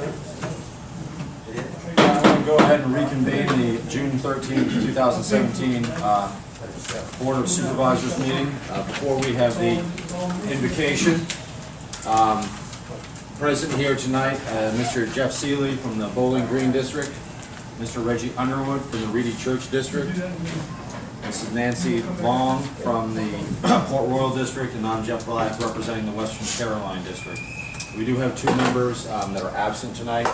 I'm going to go ahead and reconvene the June 13th, 2017 Board of Supervisors meeting. Before we have the invocation, present here tonight, Mr. Jeff Seeley from the Bowling Green District, Mr. Reggie Underwood from the Reedy Church District, Mrs. Nancy Long from the Port Royal District, and I'm Jeff Black representing the Western Caroline District. We do have two members that are absent tonight.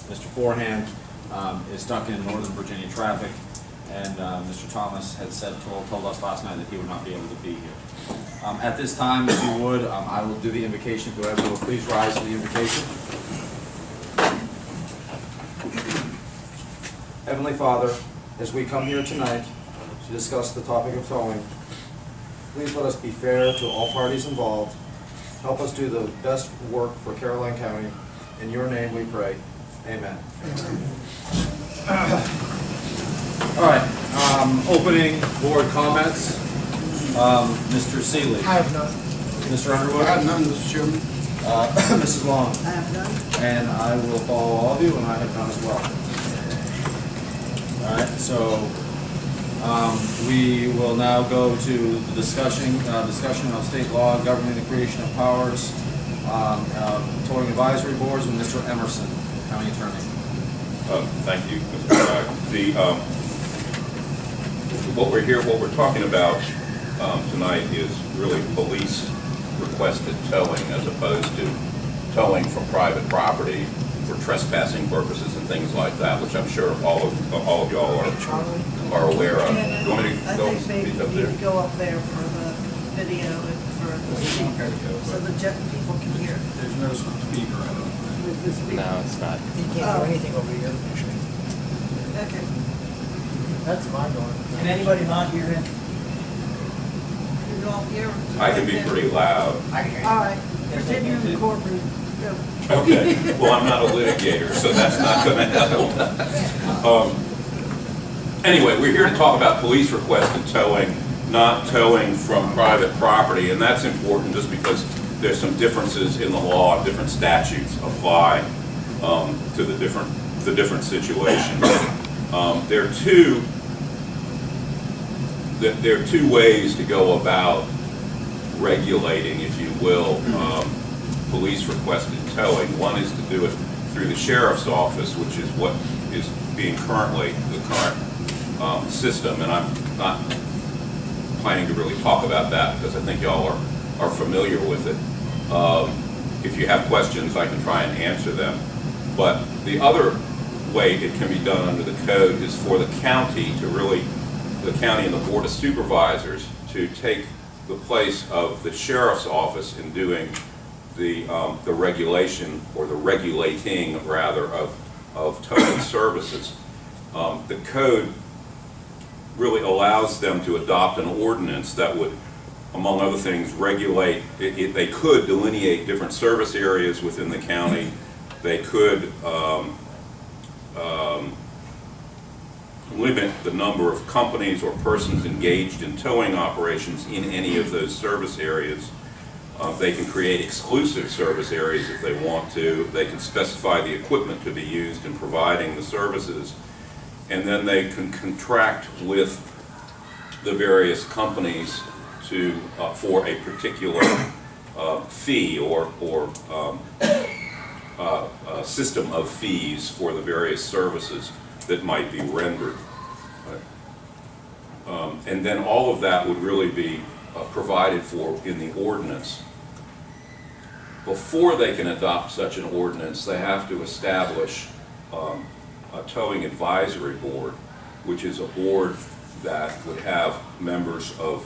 Mr. Forehand is stuck in Northern Virginia traffic, and Mr. Thomas had told us last night that he would not be able to be here. At this time, if you would, I will do the invocation. If you will please rise to the invocation. Heavenly Father, as we come here tonight to discuss the topic of towing, please let us be fair to all parties involved. Help us do the best work for Caroline County. In your name we pray. Amen. All right, opening board comments. Mr. Seeley. I have none. Mr. Underwood. I have none, Mr. Chairman. Mrs. Long. I have none. And I will follow all of you, and I have none as well. All right, so we will now go to the discussion of state law governing the creation of powers, towing advisory boards with Mr. Emerson, County Attorney. Thank you, Mr. Black. What we're talking about tonight is really police requested towing as opposed to towing from private property for trespassing purposes and things like that, which I'm sure all of y'all are aware of. You want me to go speak up there? Go up there for the video and for the so the people can hear. There's no speaker, I don't think. No, it's not. You can't do anything over here. Okay. That's my door. Can anybody not hear him? You all hear? I can be pretty loud. I can hear All right. Continue in the courtroom. Go. Okay. Well, I'm not a litigator, so that's not going to help. Anyway, we're here to talk about police requested towing, not towing from private property, and that's important just because there's some differences in the law. Different statutes apply to the different situations. There are two ways to go about regulating, if you will, police requested towing. One is to do it through the sheriff's office, which is what is being currently the current system, and I'm not planning to really talk about that because I think y'all are familiar with it. If you have questions, I can try and answer them. But the other way it can be done under the code is for the county to the county and the Board of Supervisors to take the place of the sheriff's office in doing the regulation, or the regulating rather, of towing services. The code really allows them to adopt an ordinance that would, among other things, regulate. They could delineate different service areas within the county. They could limit the number of companies or persons engaged in towing operations in any of those service areas. They can create exclusive service areas if they want to. They can specify the equipment to be used in providing the services. And then they can contract with the various companies for a particular fee or system of fees for the various services that might be rendered. And then all of that would really be provided for in the ordinance. Before they can adopt such an ordinance, they have to establish a towing advisory board, which is a board that would have members of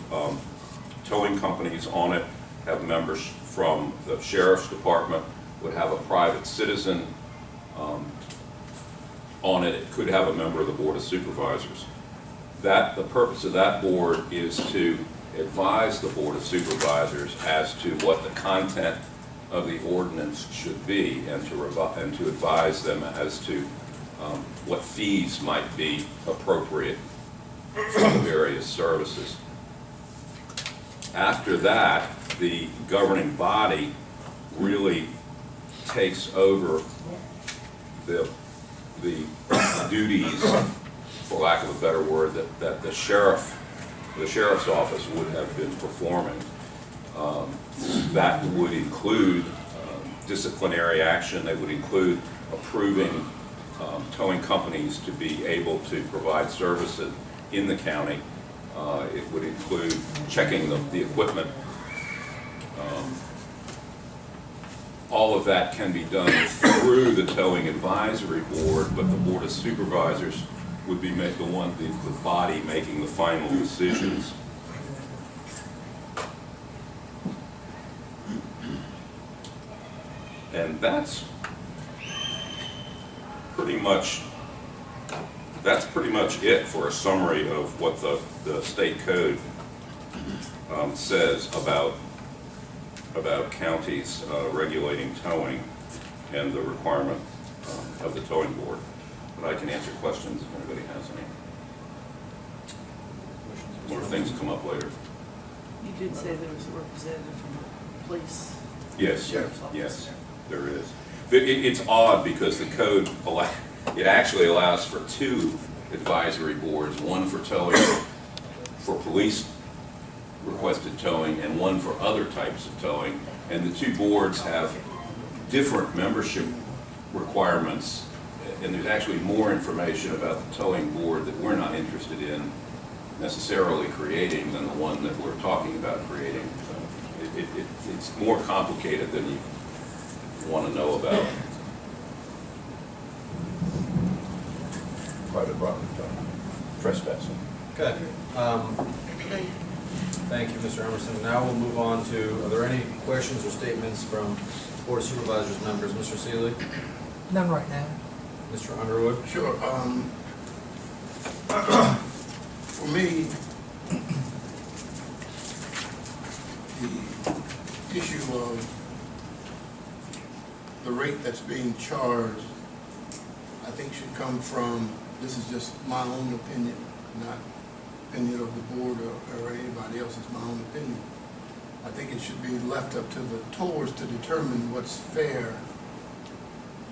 towing companies on it, have members from the sheriff's department, would have a private citizen on it. It could have a member of the Board of Supervisors. The purpose of that board is to advise the Board of Supervisors as to what the content of the ordinance should be, and to advise them as to what fees might be appropriate for the various services. After that, the governing body really takes over the duties, for lack of a better word, that the sheriff's office would have been performing. That would include disciplinary action. They would include approving towing companies to be able to provide services in the county. It would include checking the equipment. All of that can be done through the towing advisory board, but the board of supervisors would be the body making the final decisions. And that's pretty much it for a summary of what the state code says about counties regulating towing and the requirement of the towing board. But I can answer questions if anybody has any. More things come up later. You did say there was a representative from the police. Yes, Sheriff's office. yes, there is. It's odd because the code, it actually allows for two advisory boards, one for towing for police requested towing and one for other types of towing. And the two boards have different membership requirements, and there's actually more information about the towing board that we're not interested in necessarily creating than the one that we're talking about creating. So it's more complicated than you want to know about. Private property trespassing. Okay. Thank you, Mr. Emerson. Now we'll move on to, are there any questions or statements from Board of Supervisors members? Mr. Seeley? None right now. Mr. Underwood? Sure. For me, the issue of the rate that's being charged, I think should come from, this is just my own opinion, not opinion of the board or anybody else, it's my own opinion. I think it should be left up to the towers to determine what's fair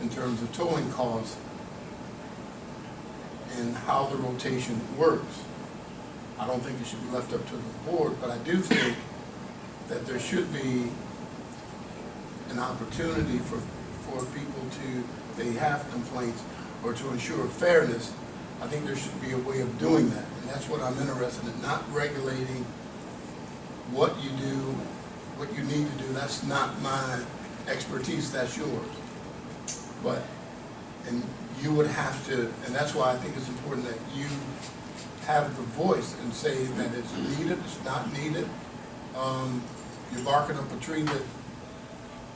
in terms of towing costs and how the rotation works. I don't think it should be left up to the board, but I do think that there should be an opportunity for people to, if they have complaints or to ensure fairness, I think there should be a way of doing that. And that's what I'm interested in, not regulating what you do, what you need to do. That's not my expertise, that's yours. But, and you would have to, and that's why I think it's important that you have the voice and say that it's needed, it's not needed. You're barking up a tree that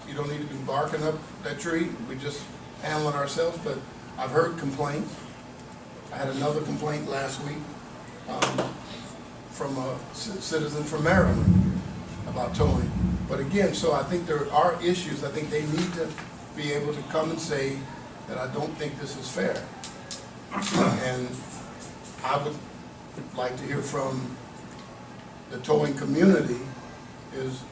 you don't need to be barking up that tree. We just handle it ourselves, but I've heard complaints. I had another complaint last week from a citizen from Maryland about towing. But again, so I think there are issues. I think they need to be able to come and say that I don't think this is fair. And I would like to hear from the towing community, is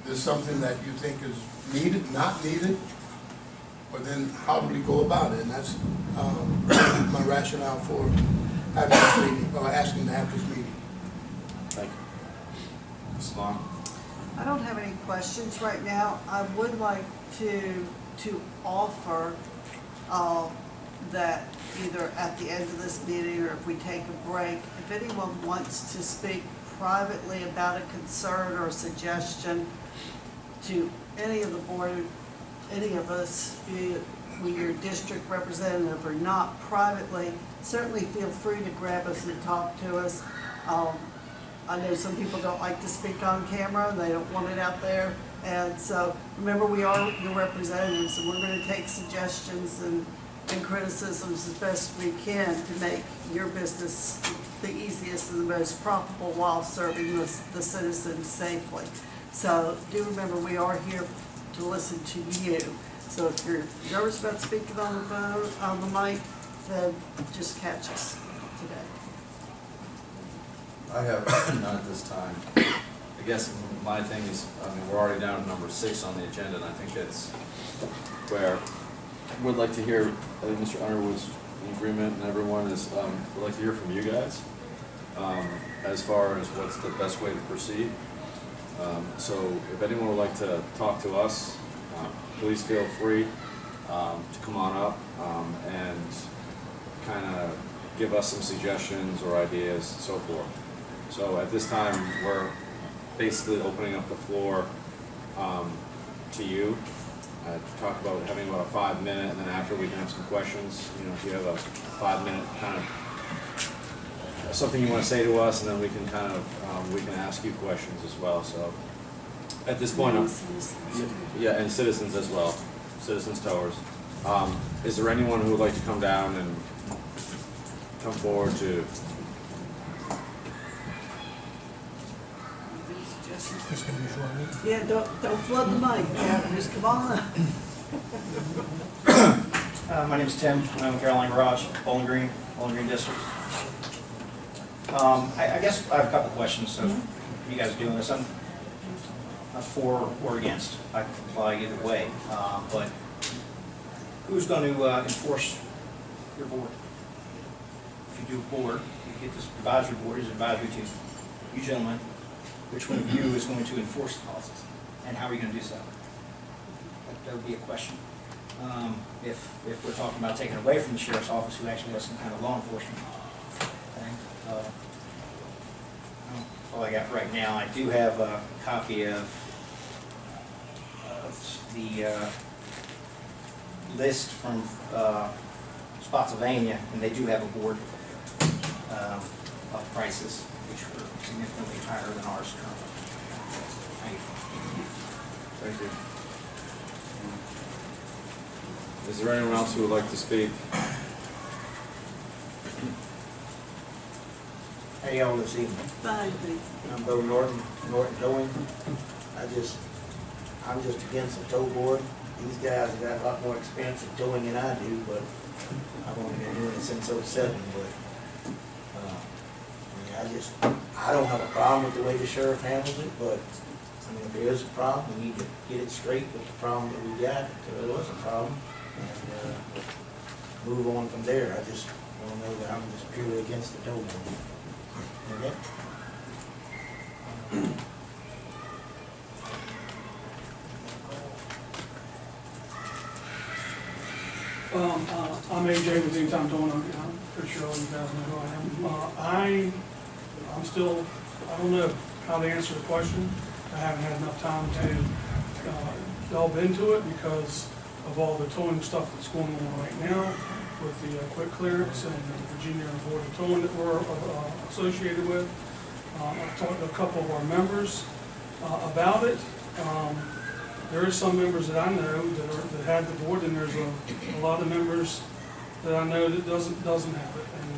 this something that you think is needed, not needed? Or then how do we go about it? And that's my rationale for having this meeting, or asking to have this meeting. Thank you. Ms. Long? I don't have any questions right now. I would like to offer that either at the end of this meeting or if we take a break, if anyone wants to speak privately about a concern or a suggestion to any of the board, any of us, be it your district representative or not, privately, certainly feel free to grab us and talk to us. I know some people don't like to speak on camera, they don't want it out there. And so remember, we are your representatives, and we're going to take suggestions and criticisms as best we can to make your business the easiest and the most profitable while serving the citizens safely. So do remember, we are here to listen to you. So if you're nervous about speaking on the phone, on the mic, then just catch us today. I have, not at this time, I guess my thing is, I mean, we're already down to number 6 on the agenda, and I think that's where we'd like to hear, I think Mr. Underwood's in agreement, and everyone is, would like to hear from you guys, as far as what's the best way to proceed. So if anyone would like to talk to us, please feel free to come on up and kind of give us some suggestions or ideas, so forth. So at this time, we're basically opening up the floor to you to talk about having about a 5-minute, and then after we can have some questions. You know, if you have a 5-minute kind of something you want to say to us, and then we can kind of we can ask you questions as well. So at this point, yeah, and citizens as well, citizens towers. Is there anyone who would like to come down and come forward to? This can be short, meeting. Yeah, don't flood the mic, yeah, just come on up. My name is Tim. I own Caroline Garage, Bowling Green District. I guess I have a couple questions. So you guys are doing this, I'm not for or against. I can apply either way. But who's going to enforce your board? If you do a board, you get this advisory board, is advisory to you gentlemen. Which one of you is going to enforce the policies? And how are you going to do so? That would be a question. If we're talking about taking away from the sheriff's office, who actually has some kind of law enforcement thing. All I got right now, I do have a copy of the list from Spotsylvania, and they do have a board of prices, which were significantly higher than ours currently. Thank you. Thank you. Is there anyone else who would like to speak? How y'all this evening? Fine, thank you. I'm Bo Norton Towing. I'm just against the tow board. These guys have got a lot more experience at towing than I do, but I've only been doing it since '07, but, I don't have a problem with the way the sheriff handles it, but, I mean, if there is a problem, we need to get it straight with the problem that we got, if there was a problem, and, move on from there. I just want to know that I'm just purely against the tow board. Okay? I'm AJ with Anytime Towing. I'm pretty sure all you guys know who I am. I don't know how to answer the question. I haven't had enough time to delve into it because of all the towing stuff that's going on right now with the quick clearance and the Virginia Board of Towing that we're associated with. I've talked to a couple of our members about it. There are some members that I know that have the board, and there's a lot of members that I know that doesn't have it. And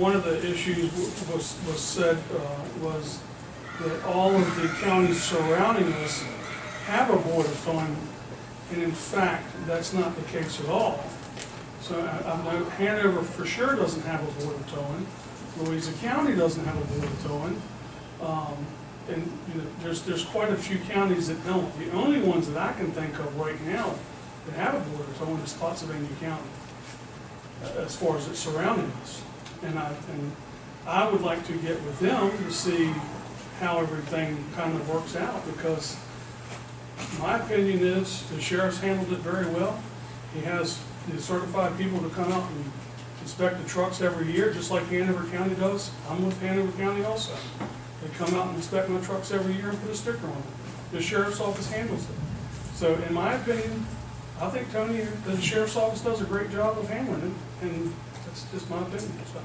one of the issues was said was that all of the counties surrounding us have a board of towing, and in fact, that's not the case at all. So I know Hanover for sure doesn't have a board of towing. Louisa County doesn't have a board of towing. And you know, there's quite a few counties that don't. The only ones that I can think of right now that have a board of towing is Spotsylvania County, as far as it's surrounding us. And I would like to get with them to see how everything kind of works out, because my opinion is the sheriff's handled it very well. He has the certified people to come out and inspect the trucks every year, just like Hanover County does. I'm with Hanover County also. They come out and inspect my trucks every year and put a sticker on them. The sheriff's office handles it. So in my opinion, I think Tony, the sheriff's office does a great job of handling it, and that's just my opinion. So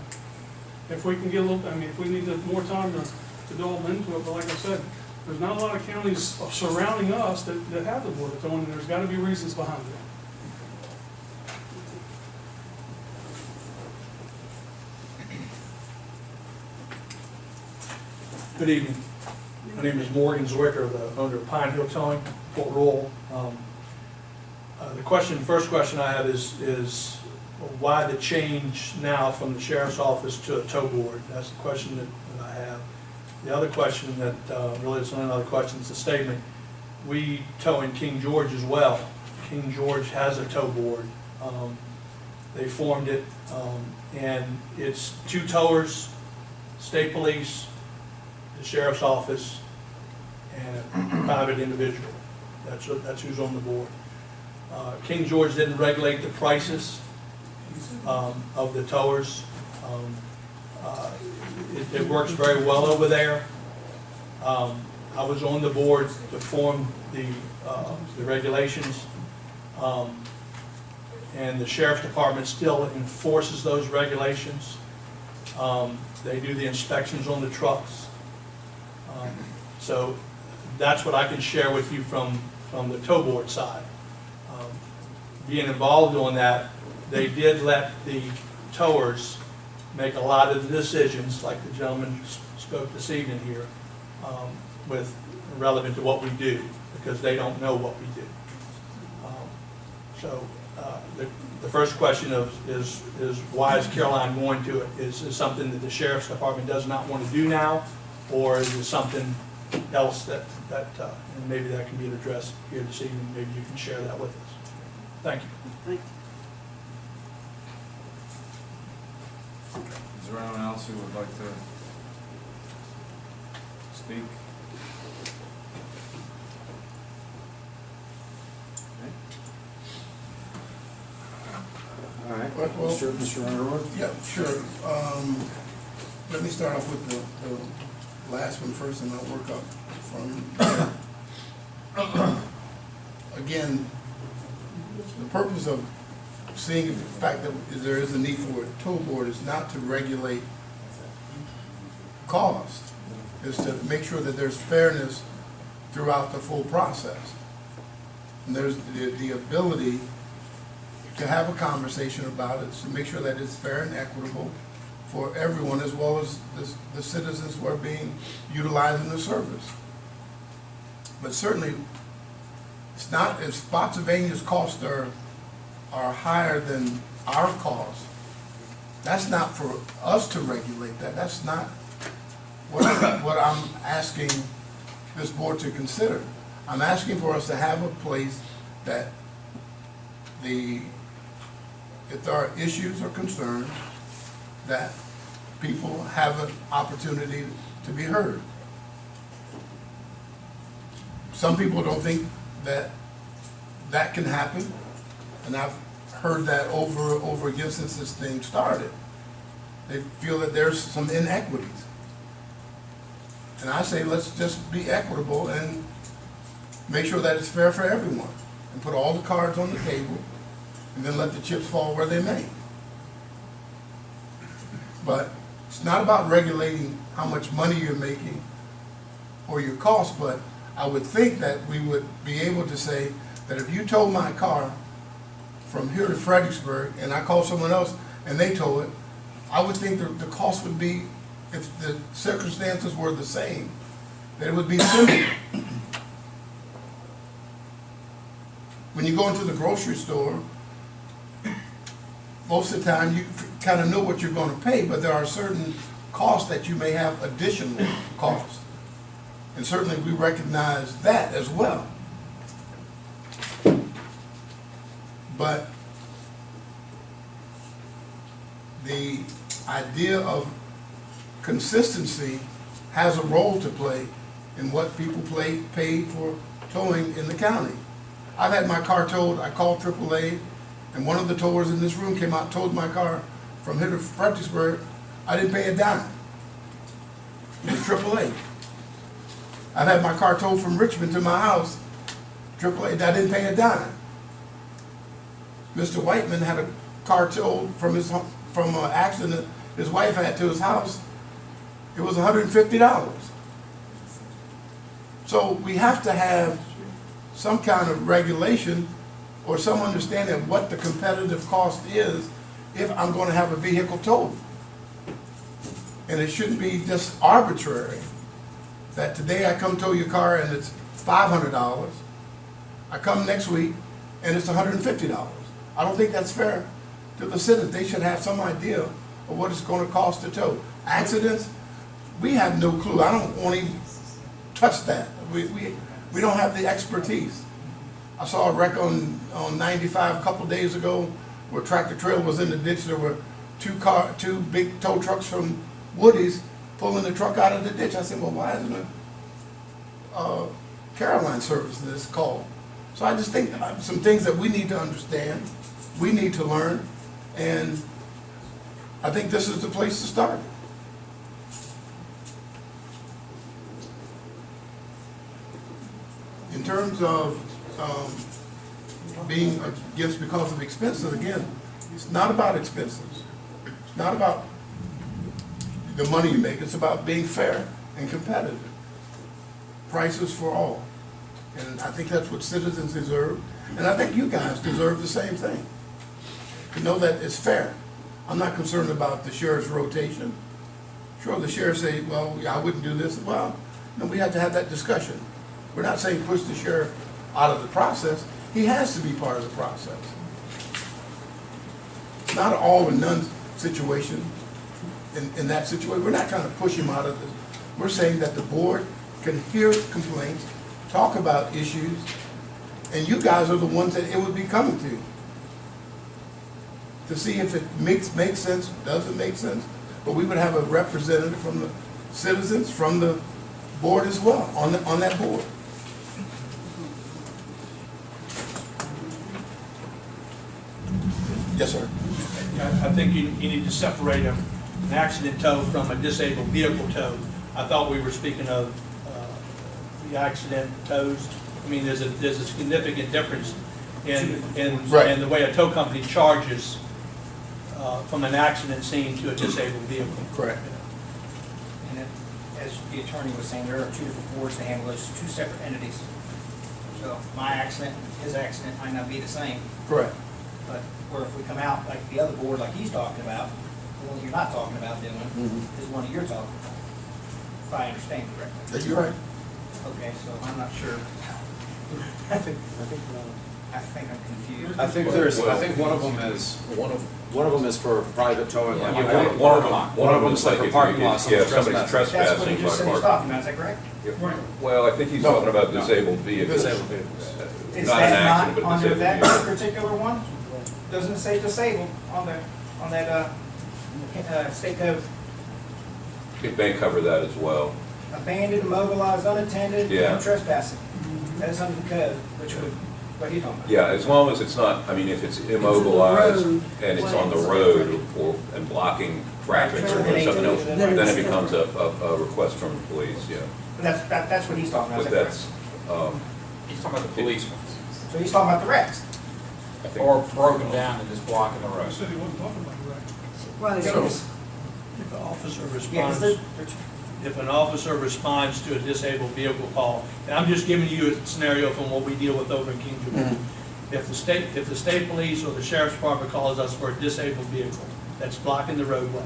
if we can get a little, I mean, if we need more time to delve into it, but like I said, there's not a lot of counties surrounding us that have the board of towing, and there's got to be reasons behind it. Good evening. My name is Morgan Zwicker, the owner of Pine Hill Towing, Port Royal. The first question I have is why the change now from the sheriff's office to a tow board? That's the question that I have. The other question that, really it's not another question, it's a statement. We tow in King George as well. King George has a tow board. They formed it, and it's 2 towers, state police, the sheriff's office, and a private individual. That's who's on the board. King George didn't regulate the prices of the towers. It works very well over there. I was on the board to form the regulations, and the sheriff's department still enforces those regulations. They do the inspections on the trucks. So that's what I can share with you from the tow board side. Being involved on that, they did let the towers make a lot of the decisions, like the gentleman spoke this evening here, with relevant to what we do, because they don't know what we do. So the first question is why is Caroline going to it? Is it something that the sheriff's department does not want to do now, or is it something else that and maybe that can be addressed here this evening? Maybe you can share that with us. Thank you. Thank you. Is there anyone else who would like to speak? All right, Well, Mr. Underwood? Yeah, sure. Let me start off with the last one first, and I'll work up from there. Again, the purpose of seeing the fact that there is a need for a tow board is not to regulate cost, is to make sure that there's fairness throughout the full process. And there's the ability to have a conversation about it, to make sure that it's fair and equitable for everyone, as well as the citizens who are utilizing the service. But certainly, it's not, if Spotsylvania's costs are higher than our costs, that's not for us to regulate that. That's not what I'm asking this board to consider. I'm asking for us to have a place that if there are issues or concerns, that people have an opportunity to be heard. Some people don't think that can happen, and I've heard that over again since this thing started. They feel that there's some inequities. And I say, let's just be equitable and make sure that it's fair for everyone, and put all the cards on the table, and then let the chips fall where they may. But it's not about regulating how much money you're making or your costs, but I would think that we would be able to say that if you tow my car from here to Fredericksburg and I call someone else and they tow it, I would think the cost would be, if the circumstances were the same, that it would be similar. When you go into the grocery store, most of the time you kind of know what you're going to pay, but there are certain costs that you may have additional costs. And certainly we recognize that as well. But the idea of consistency has a role to play in what people pay for towing in the county. I've had my car towed. I called AAA, and one of the towers in this room came out and towed my car from here to Fredericksburg. I didn't pay a dime. It was AAA. I've had my car towed from Richmond to my house, AAA. I didn't pay a dime. Mr. Whiteman had a car towed from an accident his wife had to his house. It was $150. So we have to have some kind of regulation or some understanding of what the competitive cost is if I'm going to have a vehicle towed. And it shouldn't be just arbitrary that today I come tow your car and it's $500. I come next week and it's $150. I don't think that's fair to the citizens. They should have some idea of what it's going to cost to tow. Accidents, we have no clue. I don't want to even touch that. We don't have the expertise. I saw a wreck on 95 a couple days ago where tractor trailer was in the ditch. There were two big tow trucks from Woody's pulling the truck out of the ditch. I said, well, why isn't a Caroline service this call? So I just think some things that we need to understand, we need to learn, and I think this is the place to start. In terms of being against because of expenses, again, it's not about expenses. It's not about the money you make, it's about being fair and competitive. Prices for all. And I think that's what citizens deserve, and I think you guys deserve the same thing. To know that it's fair. I'm not concerned about the sheriff's rotation. Sure, the sheriff say, well, I wouldn't do this. Well, no, we have to have that discussion. We're not saying push the sheriff out of the process. He has to be part of the process. It's not an all or none situation in that situation. We're not trying to push him out of this. We're saying that the board can hear complaints, talk about issues, and you guys are the ones that it would be coming to see if it makes sense, doesn't make sense. But we would have a representative from the citizens, from the board as well, on that board. Yes, sir. I think you need to separate an accident tow from a disabled vehicle tow. I thought we were speaking of the accident tows. I mean, there's a significant difference in the way a tow company charges from an accident scene to a disabled vehicle. Correct. And as the attorney was saying, there are two different boards to handle those, two separate entities. So my accident, his accident might not be the same, Correct. but where if we come out like the other board, like he's talking about, the one you're not talking about doing, is the one you're talking about, if I understand correctly. You're right. Okay, so I'm not sure. I think I'm confused. I think one of them is for private towing. like Yeah, one of them is like a if parking you, lot. yeah, someone's somebody's trespassing. That's what he trespassing just said by he's parking. talking about, is that correct? Well, I think he's talking about disabled vehicles. Disabled vehicles. Is Not an that accident, not but under disabled that vehicle. particular one? Doesn't it say disabled on that state code? It may cover that as well. Abandoned, immobilized, unattended, Yeah. and trespassing. That is under the code, which would, what are you talking about? Yeah, as long as it's not, I mean, if it's immobilized road. and it's on the road and blocking traffic or doing something else, then it becomes a request from the police, yeah. But that's what he's talking about, But is that that's, correct? He's talking about the police ones, So he's talking about the wrecks. I think. or broken down and just blocking the I road. said he wasn't talking about the wreck. Right. So- If an officer Yeah, 'cause responds, if an officer responds to a disabled vehicle call, and I'm just giving you a scenario from what we deal with over in King George. If the state police or the sheriff's department calls us for a disabled vehicle that's blocking the roadway,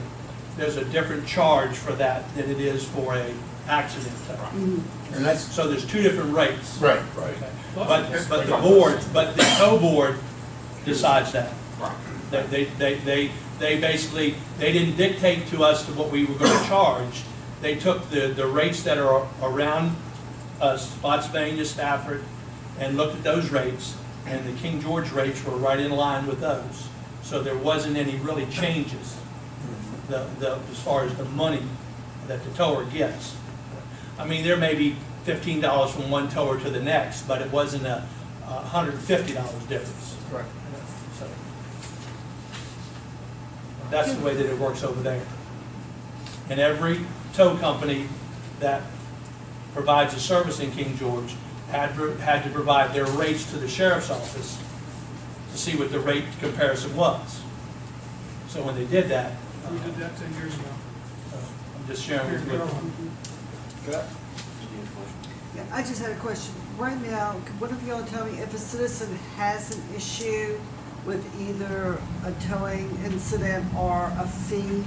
there's a different charge for that than it is for a accident tow. And that's, So there's two different rates. right. Right. But the tow board decides that. Right. They basically, they didn't dictate to us to what we were gonna charge. They took the rates that are around us, Spotsylvania, Stafford, and looked at those rates, and the King George rates were right in line with those. So there wasn't any really changes, as far as the money that the tower gets. I mean, there may be $15 from one tower to the next, but it wasn't a $150 difference. Right. So that's the way that it works over there. And every tow company that provides a service in King George had to provide their rates to the sheriff's office to see what the rate comparison was. So when they did that, We did that 10 years ago. I'm just sharing with you. Yeah, I just had a question. Right now, one of y'all tell me if a citizen has an issue with either a towing incident or a fee,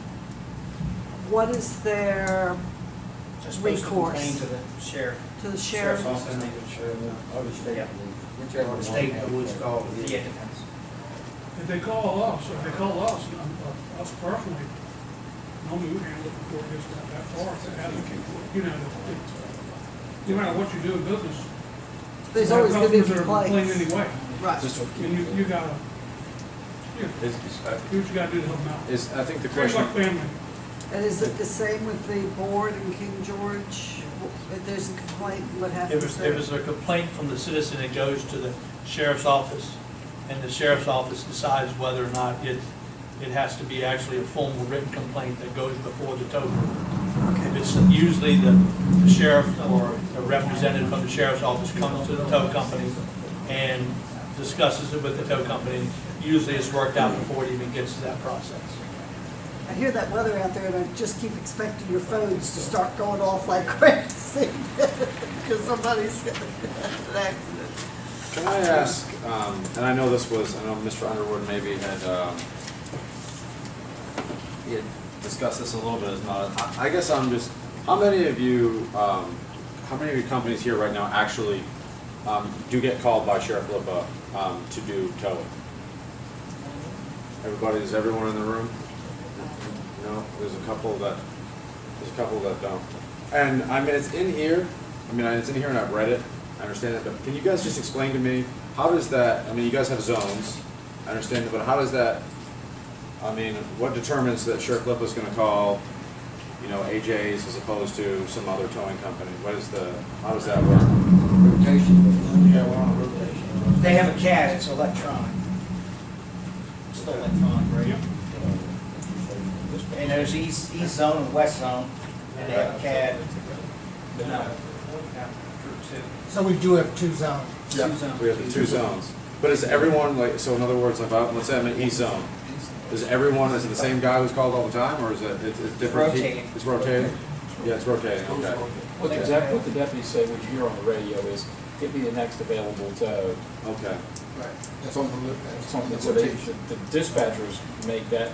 what is their Just supposed to recourse complain to the sheriff. to the Sheriff's sheriff? office. Or the state, Yeah. whichever Or one. state, has which it. call, yeah, it depends. If they call us, us personally, normally we handle it before it gets that far. It hasn't, you know, no matter what you do in business. There's you have always gonna be customers that are complaining complaints. anyway. Right. And you gotta, do what you gotta do to help them out. I think the It's question, like family. And is it the same with the board in King George? If there's a complaint, what happens If there? there's a complaint from the citizen, it goes to the sheriff's office, and the sheriff's office decides whether or not it has to be actually a formal written complaint that goes before the tow board. If it's usually the sheriff or a representative from the sheriff's office comes to the tow company and discusses it with the tow company, usually it's worked out before it even gets to that process. I hear that weather out there, and I just keep expecting your phones to start going off like crazy, because somebody's got an accident. can I ask, and I know Mr. Underwood maybe he had discussed this a little bit, as not, I guess I'm just, how many of you companies here right now actually do get called by Sheriff Lipa to do towing? Is everyone in the room? No, there's a couple that don't. And I mean, it's in here and I've read it, I understand it, but can you guys just explain to me, how does that, I mean, you guys have zones, I understand it, but how does that, I mean, what determines that Sheriff Lipa's gonna call, AJ's as opposed to some other towing company? How does that work? Rotation. Yeah, we're on a rotation. They have a CAD, it's electronic. It's still electronic, right? Yep. And there's east zone and west zone, and they have a CAD. No. So we do have two zones. We have the two zones. But is everyone, so in other words, let's say I'm in East Zone, is it the same guy who's called all the time, or is it's different? Rotating. It's rotating? Yeah, it's rotating, okay. What the deputies say, what you hear on the radio is, give me the next available tow. Okay. Right, that's on the, It's on that's the- the so rotation. the dispatchers make that,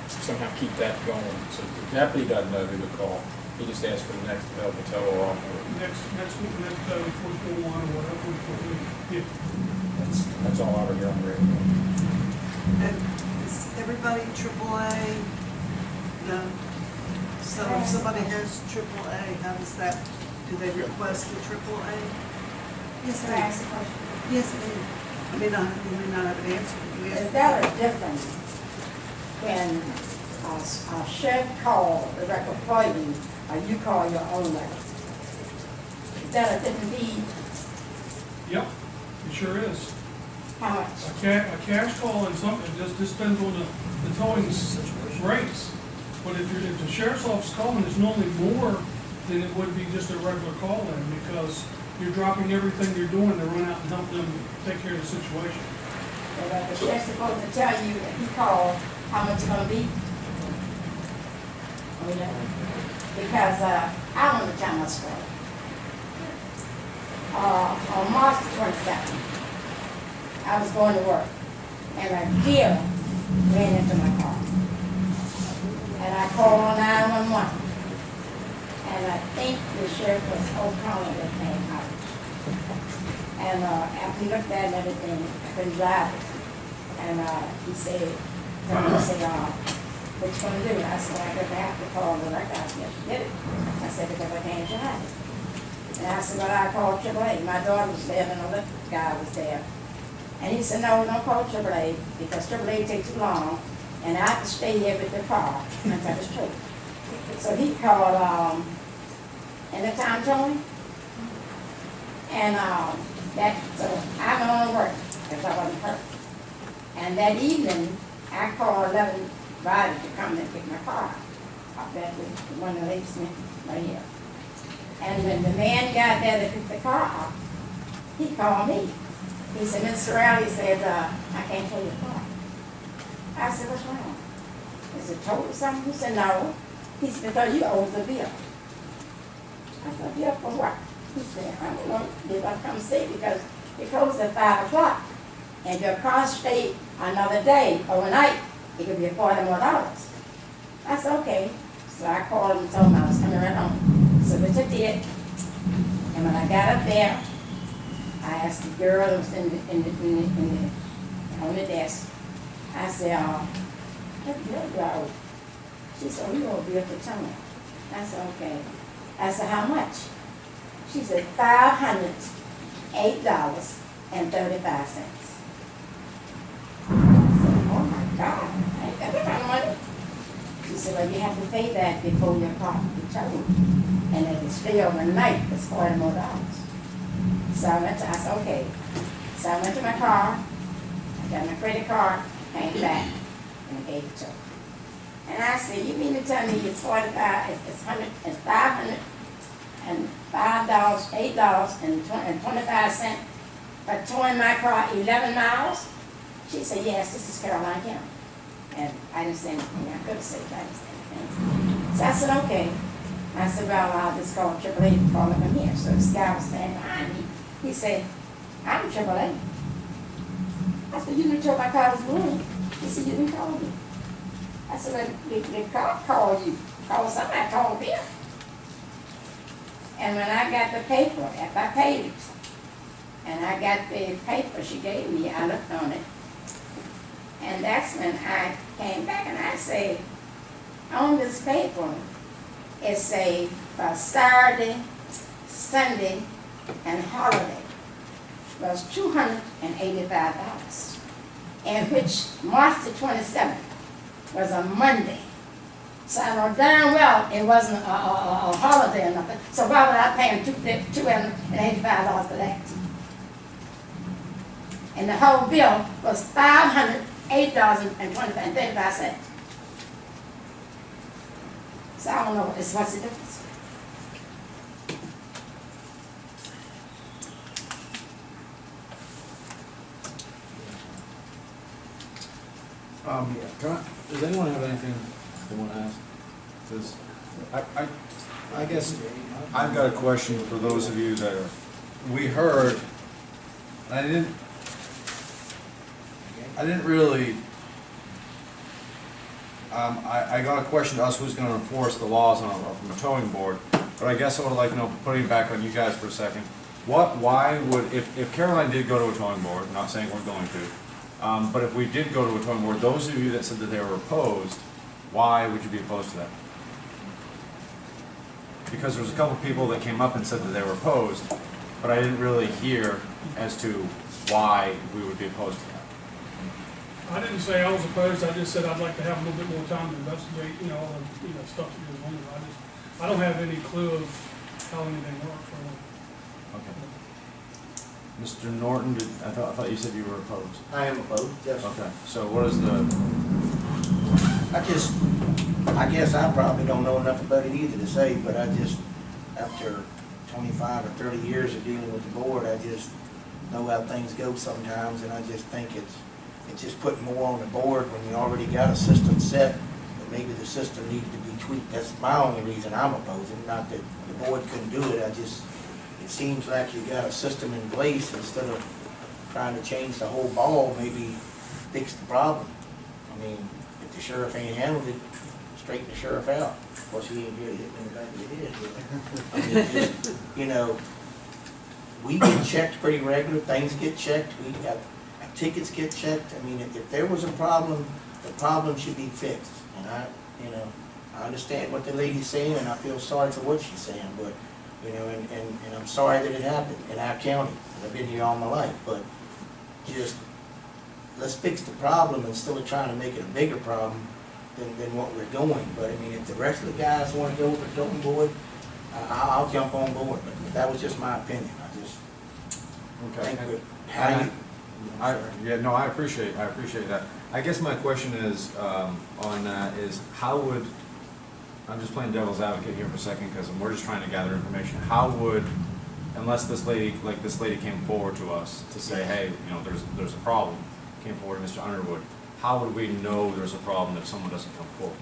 somehow keep that going. So the deputy doesn't know who to call. He just asks for the next available tow or offer. Next, 441 or whatever, 442, yeah. That's all I ever hear on the radio. And is everybody AAA? No? So if somebody has AAA, how does that, do they request a AAA? Yes, Can I ask a question? Yes, ma'am. You may not have an answer, but you Is ask. that a difference when a sheriff call the record for you, or you call your own record? Is that a different fee? Yep, it sure is. How much? A cash call and something, just depends on the towing rates. But if the sheriff's office calling, it's normally more than it would be just a regular call in, because you're dropping everything you're doing to run out and help them take care of the situation. Well, the sheriff's supposed to tell you if he called, how much it's gonna be? Oh, yeah. Because, I want to tell my story. On March the 22nd, I was going to work, and a deer ran into my car. And I called 911. And I think the sheriff was O'Connor that came out. And after he looked at it and everything, I couldn't drive it. And he said, what you gonna do? I said, I got to have to call the record. I said, did it. I said, because I can't drive it. And I said, well, I called AAA. My daughter was there and the other guy was there. And he said, no, don't call AAA because AAA takes too long and I have to stay here with the car until it's true. So he called anytime towing. And so I went on to work because I wasn't hurt. And that evening, I called 11 riders to come and pick my car up there with one of the ladies right here. And when the man got there to pick the car up, he called me. He said, Mr. Rowley said, I can't tow your car. I said, what's wrong? Is it towed or something? He said, no. He said, because you owe the bill. I said, bill for what? He said, I don't know. Did I come see? Because it closed at 5 o'clock. And if your car stayed another day, overnight, it could be $40 more. I said, okay. So I called him and told him I was coming right home. So which I did. And when I got up there, I asked the girl who was on the desk, I said, what bill do I owe? She said, we gonna bill for towing. I said, okay. I said, how much? She said, $508.35. Oh my God, I ain't got that kind of money. She said, well, you have to pay that before your car can be towed. And if it's stay overnight, it's $40 more. So I said, okay. So I went to my car, I got my credit card, came back, and gave it to her. And I said, you mean to tell me it's $505, $8.25 for towing my car 11 miles? She said, yes, this is Caroline County. And I didn't say anything. I could have said that. I didn't say anything. So I said, okay. I said, well, I'll just call AAA and call them here. So this guy was standing behind me. He said, I'm AAA. I said, you didn't tell my car was moving. He said, you didn't call me. I said, well, the car called you. Somebody called me. And when I got the paper, after I paid it, and I got the paper she gave me, I looked on it. And that's when I came back and I said, on this paper, it say Saturday, Sunday, and holiday was $285, in which March the 27th was a Monday. So I know darn well it wasn't a holiday or nothing. So why would I pay him $285 for that? And the whole bill was $508.35. So I don't know what's the difference. Does anyone have anything they want to ask? I guess I've got a question for those of you that are, we heard, I didn't really, I got a question to us, who's going to enforce the laws from the towing board, but I guess I would like to know, putting it back on you guys for a second, why would, if Caroline did go to a towing board, not saying we're going to, but if we did go to a towing board, those of you that said that they were opposed, why would you be opposed to that? Because there was a couple of people that came up and said that they were opposed, but I didn't really hear as to why we would be opposed to that. I didn't say I was opposed, I just said I'd like to have a little bit more time to investigate, all the, stuff that goes on. I don't have any clue of how anything works really. Okay. Mr. Norton, I thought you said you were opposed. I am opposed, yes. Okay, so what is the, I guess I probably don't know enough about it either to say, but I just, after 25 or 30 years of dealing with the board, I just know how things go sometimes, and I just think it's just putting more on the board when you already got a system set, but maybe the system needed to be tweaked. That's my only reason I'm opposing, not that the board couldn't do it. It seems like you got a system in place, instead of trying to change the whole ball, maybe fix the problem. I mean, if the sheriff ain't handled it, straighten the sheriff out. Of course, he ain't here to hit me in the back of the head. I mean, just, we get checked pretty regular, things get checked, tickets get checked. I mean, if there was a problem, the problem should be fixed. And I understand what the lady's saying, and I feel sorry for what she's saying, but, and I'm sorry that it happened in our county. I've been here all my life, but just, let's fix the problem instead of trying to make it a bigger problem than what we're doing. But I mean, if the rest of the guys want to go with the towing board, I'll jump on board. But that was just my opinion. I just think that I appreciate that. I guess my question is, on that is, how would, I'm just playing devil's advocate here for a second, because we're just trying to gather information, how would, unless this lady came forward to us to say, hey, there's a problem, came forward to Mr. Underwood, how would we know there's a problem if someone doesn't come forward?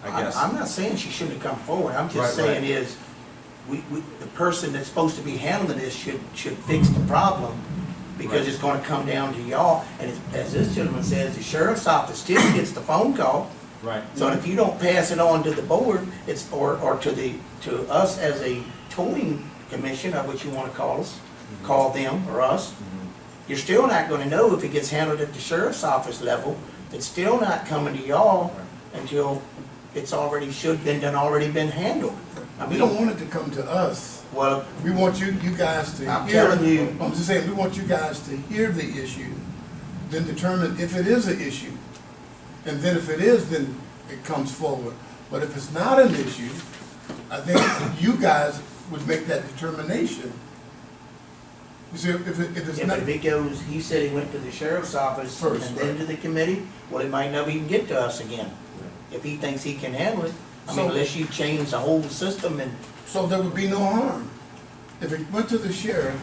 I guess. I'm not saying she shouldn't have come forward. I'm just saying is, the person that's supposed to be handling this should fix the problem, because it's going to come down to y'all. And as this gentleman says, the sheriff's office still gets the phone call. Right. So if you don't pass it on to the board, or to us as a towing commission, or what you want to call us, call them or us, you're still not going to know if it gets handled at the sheriff's office level. It's still not coming to y'all until it's already already been handled. I We mean, don't want it to come to us. well, We want you guys to hear. I'm telling you. I'm just saying, we want you guys to hear the issue, then determine if it is an issue. And then if it is, then it comes forward. But if it's not an issue, I think you guys would make that determination. You see, if it's yeah, not. but if it goes, he said he went to the sheriff's office and First, then right. to the committee, well, it might never even get to us again. If he thinks he can handle it, I mean, So- unless you change the whole system and, So there would be no harm. If it went to the sheriff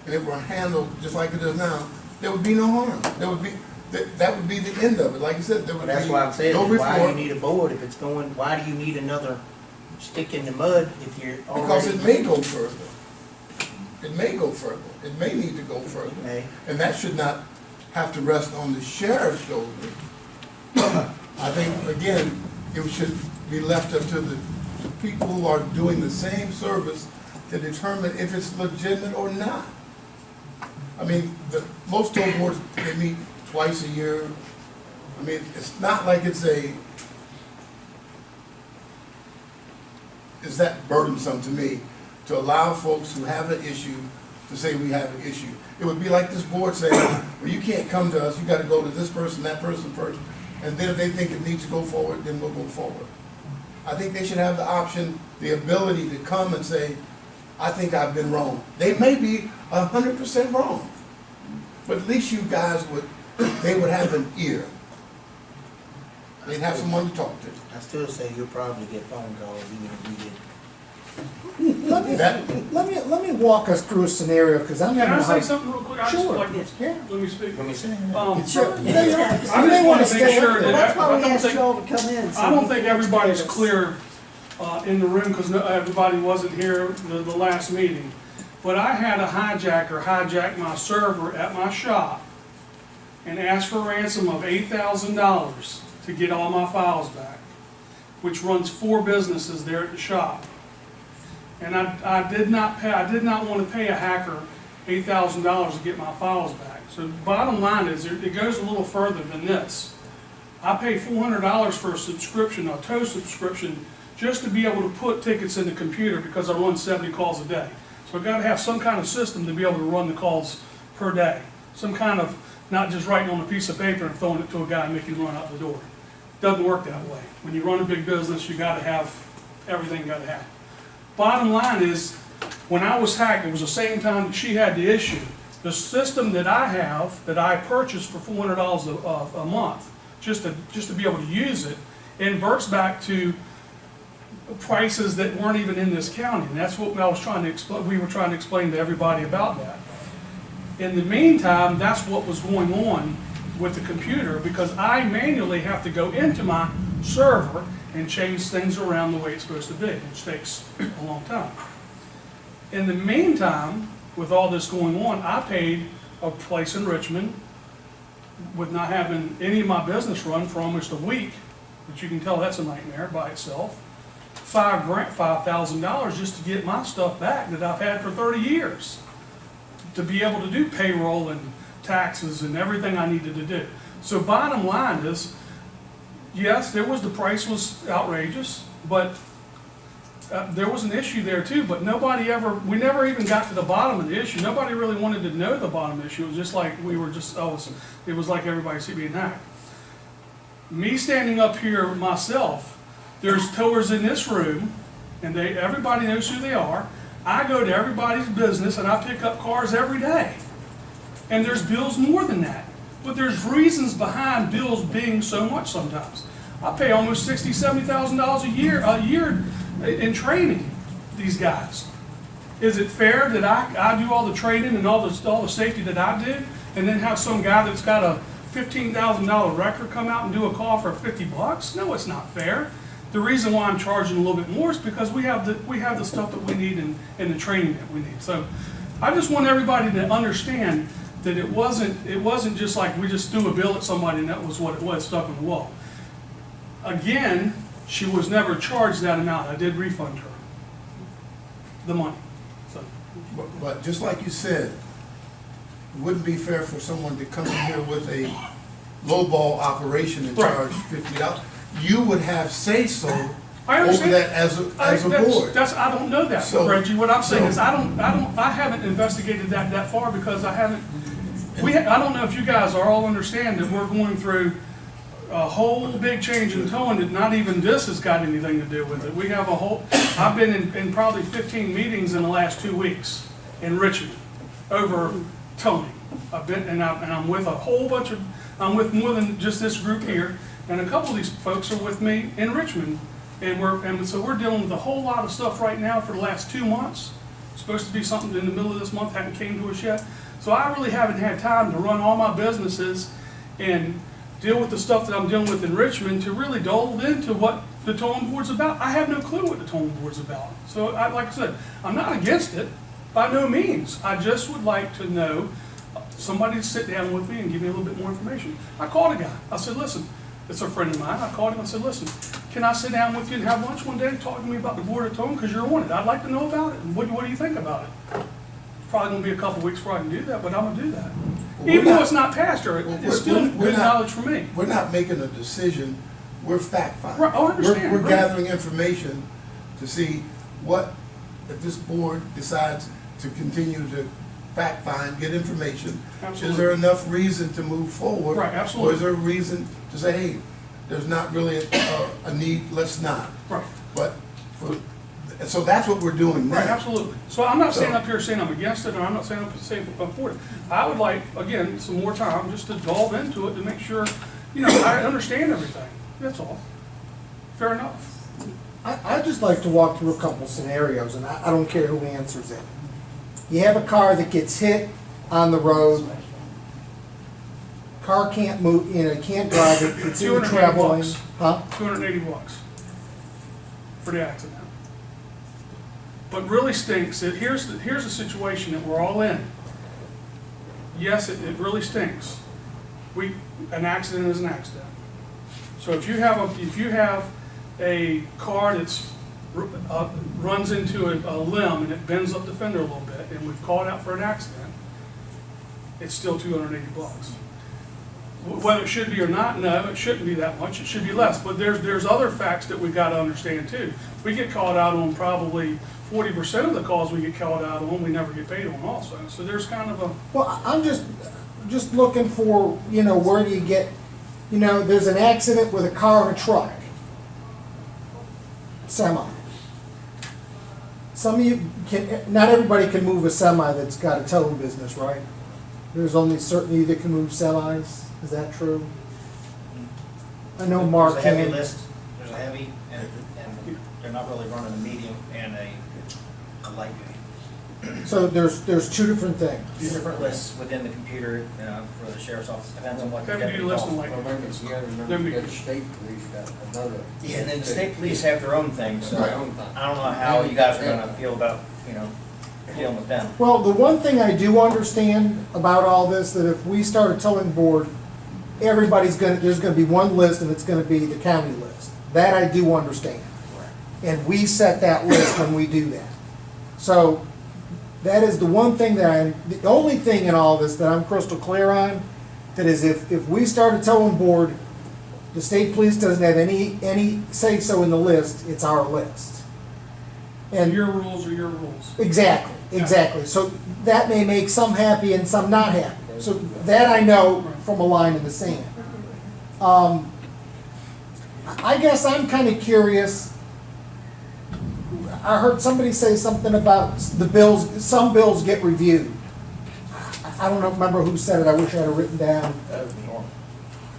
and it were handled just like it is now, there would be no harm. There would be, that would be the end of it. Like you said, there would well, be that's why I'm saying, no why do you report. need a board if it's going, why do you need another stick in the mud if you're Because already? it may go further. It may go further. It may need to go further. May. And that should not have to rest on the sheriff's shoulder. I think, again, it should be left up to the people who are doing the same service to determine if it's legitimate or not. I mean, most toll boards, they meet twice a year. I mean, it's not like it's that burdensome to me to allow folks who have an issue to say we have an issue. It would be like this board saying, well, you can't come to us, you gotta go to this person, that person first. And then if they think it needs to go forward, then we'll go forward. I think they should have the option, the ability to come and say, I think I've been wrong. They may be 100% wrong, but at least you guys they would have an ear. They'd have someone to talk to. I still say you'll probably get phone calls even if you get. Let me walk us through a scenario, because I'm Can having I a say hard. something real quick? I just Sure, like, yeah. let me speak. Let me see. Sure. I You just may want wanna to make stay sure up that, there. That's why I we don't asked think, y'all to come in. so I we don't can think everybody's educate us. clear in the room because everybody wasn't here the last meeting. But I had a hijacker hijack my server at my shop and asked for a ransom of $8,000 to get all my files back, which runs 4 businesses there at the shop. And I did not want to pay a hacker $8,000 to get my files back. So bottom line is, it goes a little further than this. I pay $400 for a subscription, a tow subscription, just to be able to put tickets in the computer because I run 70 calls a day. So I've got to have some kind of system to be able to run the calls per day. Some kind of, not just writing on a piece of paper and throwing it to a guy and making him run out the door. Doesn't work that way. When you run a big business, you got to have everything got to happen. Bottom line is, when I was hacked, it was the same time that she had the issue. The system that I have, that I purchased for $400 a month, just to be able to use it, inverts back to prices that weren't even in this county. And that's what I was trying to explain. We were trying to explain to everybody about that. In the meantime, that's what was going on with the computer, because I manually have to go into my server and change things around the way it's supposed to be, which takes a long time. In the meantime, with all this going on, I paid a place in Richmond with not having any of my business run for almost a week, but you can tell that's a nightmare by itself. $5,000 just to get my stuff back that I've had for 30 years, to be able to do payroll and taxes and everything I needed to do. So bottom line is, yes, the price was outrageous, but there was an issue there too, but we never even got to the bottom of the issue. Nobody really wanted to know the bottom of the issue. It was just like it was like everybody being hacked. Me standing up here myself, there's towers in this room, and everybody knows who they are. I go to everybody's business and I pick up cars every day. And there's bills more than that. But there's reasons behind bills being so much sometimes. I pay almost $60,000, $70,000 a year in training these guys. Is it fair that I do all the training and all the safety that I do, and then have some guy that's got a $15,000 record come out and do a call for $50? No, it's not fair. The reason why I'm charging a little bit more is because we have the stuff that we need and the training that we need. So I just want everybody to understand that it wasn't just like we just threw a bill at somebody and that was what it was, stuck in the wall. Again, she was never charged that amount. I did refund her the money. So. But just like you said, it wouldn't be fair for someone to come in here with a lowball operation and Right. charge $50. you would have say-so I over understand. that as a board. I don't know that, So- Reggie. What I'm saying so- is, I haven't investigated that far because I haven't, I don't know if you guys are all understand that we're going through a whole big change in tone that not even this has got anything to do with it. We have a whole, I've been in probably 15 meetings in the last 2 weeks in Richmond over toning. I've been, and I'm with a whole bunch of, I'm with more than just this group here, and a couple of these folks are with me in Richmond. And so we're dealing with a whole lot of stuff right now for the last 2 months. Supposed to be something in the middle of this month, hadn't came to us yet. So I really haven't had time to run all my businesses and deal with the stuff that I'm dealing with in Richmond to really delve into what the towing board's about. I have no clue what the towing board's about. So like I said, I'm not against it, by no means. I just would like to know, somebody to sit down with me and give me a little bit more information. I called a guy. I said, listen, it's a friend of mine. I called him and said, listen, can I sit down with you and have lunch one day and talk to me about the board of towing? Because you're on it. I'd like to know about it. And what do you think about it? It's probably going to be a couple weeks before I can do that, but I'm going to do that. Even though it's not passed, or it's still good knowledge for me. We're not making a decision, we're fact-finding. Right, oh, I understand, We're right. gathering information to see what, if this board decides to continue to fact-find, get information, is Absolutely. there enough reason to move forward? Right, absolutely. Or is there a reason to say, hey, there's not really a need, let's not? Right. But, so that's what we're doing now. Right, absolutely. So I'm not standing So- up here saying I'm against it, or I'm not saying I'm for it. I would like, again, some more time just to delve into it to make sure, I understand everything. That's all. Fair enough. I'd just like to walk through a couple scenarios, and I don't care who answers it. You have a car that gets hit on the road. Car can't move, can't drive it, it's in the 280 travel lane. bucks. Huh? $280 for the accident. What really stinks, here's the situation that we're all in. Yes, it really stinks. An accident is an accident. So if you have a car that's runs into a limb and it bends up the fender a little bit, and we've called out for an accident, it's still $280. Whether it should be or not, no, it shouldn't be that much, it should be less. But there's other facts that we've got to understand too. We get called out on probably 40% of the calls we get called out on, we never get paid on also. So there's kind of a, Well, I'm just looking for, where do you get, there's an accident with a car and a truck. Semi. Some of you not everybody can move a semi that's got a towing business, right? There's only certain you that can move semis, is that true? I know Mark There's a heavy can. list, there's a heavy, and they're not really running a medium and a light duty. So there's two different things. Two different lists within the computer for the sheriff's office, depends on what the heavy duty deputy list and calls. light. Then you got the state police got another. Yeah, and then the state police have their own thing, so Right. I don't know how you guys are gonna feel about, dealing with them. Well, the one thing I do understand about all this, that if we start a towing board, there's gonna be one list and it's gonna be the county list. That I do understand. And we set that list when we do that. So that is the one thing the only thing in all this that I'm crystal clear on, that is if we start a towing board, the state police doesn't have any say-so in the list, it's our list. And your rules are your rules. Exactly. So that may make some happy and some not happy. So that I know from a line in the sand. I guess I'm kind of curious. I heard somebody say something about the bills, some bills get reviewed. I don't remember who said it, I wish I had it written down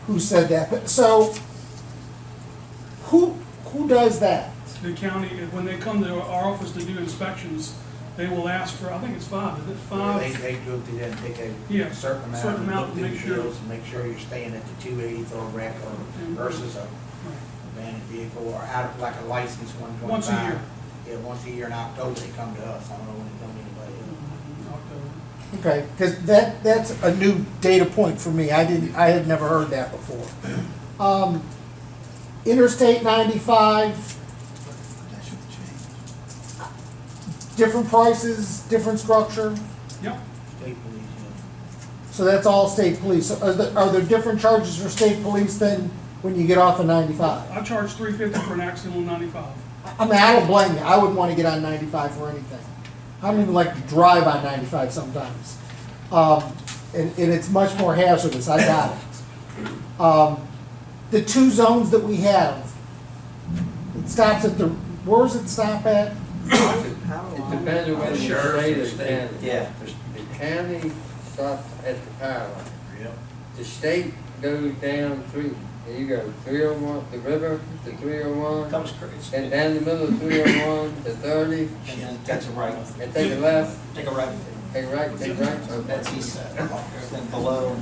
who said that. But so, who does that? The county, when they come to our office to do inspections, they will ask for, I think it's 5, is it 5? They go through that, take Yeah, a certain amount, certain and amount look to through make the sure. bills and make sure you're staying at the 280 for a wreck or versus a abandoned vehicle or out of like a license 125. Once a year. Yeah, once a year in October they come to us. I don't know when they come to anybody else. Okay, because that's a new data point for me. I had never heard that before. Interstate 95, different prices, different structure. Yep. State police, So that's all state police. So are there different charges for state police than when you get off of 95. I charge $3.50 for an accident on 95. I mean, I don't blame you. I wouldn't want to get on 95 for anything. I don't even like to drive on 95 sometimes. And it's much more hazardous, I got it. The two zones that we have, it stops at the, where does it stop at? It depends on whether you state or county. Yeah. The county stops at the power line. Yep. The state goes down through, and you go 301, the river to 301, Comes, it's, and down the middle of 301 to 30, and then takes a right, and take a left, take a right. take a right, take a right. That's east side. Then below,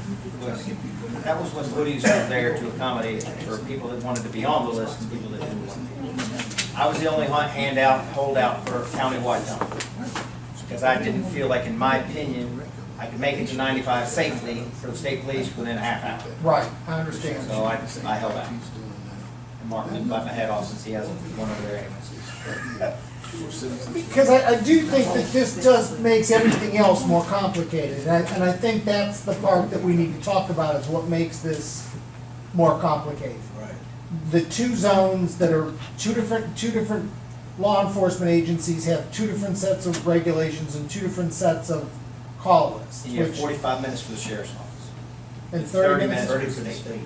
that was when Woody's were there to accommodate for people that wanted to be on the list and people that didn't want to. I was the only holdout for countywide dump. Because I didn't feel like, in my opinion, I could make it to 95 safely for the state police within a half hour. Right, I understand. So I held out. And Mark didn't bite my head off since he hasn't one over there anyways. Because I do think that this just makes everything else more complicated, and I think that's the part that we need to talk about, is what makes this more complicated. Right. The two zones that are two different law enforcement agencies have two different sets of regulations and two different sets of call lists. And you have which- 45 minutes for the sheriff's office. And 30 minutes. 30 for the state.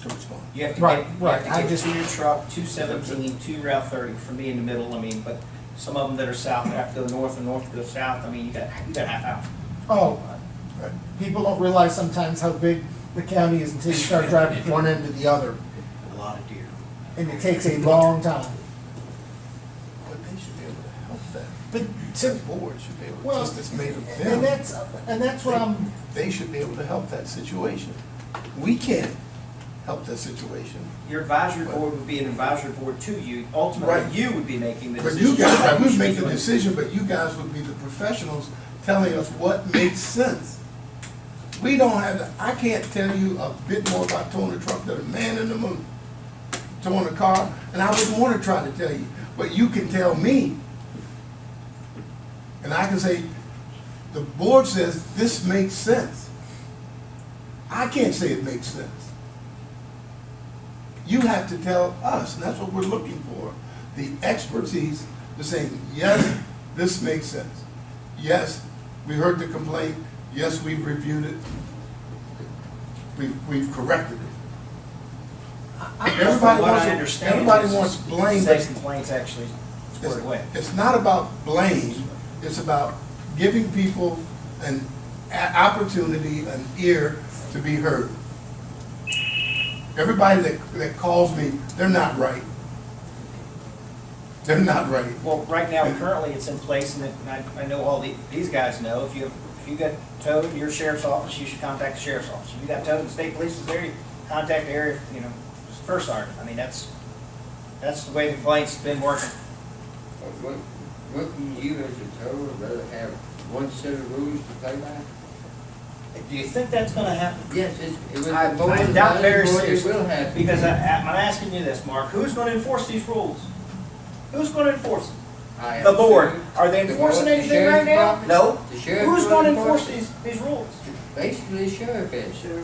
To respond. You have to Right, get, right. you have to get 2 truck, 217, 2 Route 30, for me in the middle, I mean, but some of them that are south, that have to go north and north to go south, I mean, you got a half hour. Oh, people don't realize sometimes how big the county is until you start driving from one end to the other, A lot of deer. and it takes a long time. But they should be able to help that. But The to, board should be able, Well, just as made of and them, that's what I'm, they should be able to help that situation. We can't help that situation. Your advisory board would be an advisory board to you, ultimately, Right. you would be making the But decision. you guys, I You would should make be the doing it. decision, but you guys would be the professionals telling us what makes sense. We don't have, I can't tell you a bit more about towing a truck than a man in the moon. Towing a car, and I wouldn't want to try to tell you, but you can tell me. And I can say, the board says this makes sense. I can't say it makes sense. You have to tell us, and that's what we're looking for, the expertise to say, yes, this makes sense. Yes, we heard the complaint, yes, we've reviewed it, we've corrected it. Everybody From what wants, I understand, everybody is wants blame, State but complaints actually squared away. it's not about blame, it's about giving people an opportunity, an ear to be heard. Everybody that calls me, they're not right. They're not right. Well, right now, currently, it's in place, and I know all these guys know, if you got towed in your sheriff's office, you should contact the sheriff's office. If you got towed in the state police's area, contact the area, first sergeant. I mean, that's the way the complaint's been working. Wouldn't you as a tower rather have one set of rules to play by? Do you think that's gonna happen? Yes, it would. I doubt very It seriously, will happen. because I'm asking you this, Mark, who's gonna enforce these rules? Who's gonna enforce them? I The board. assume Are they the enforcing board, the anything right sheriff's now? department, No. the sheriff's Who's gonna gonna enforce enforce these rules? Basically, the sheriff is. And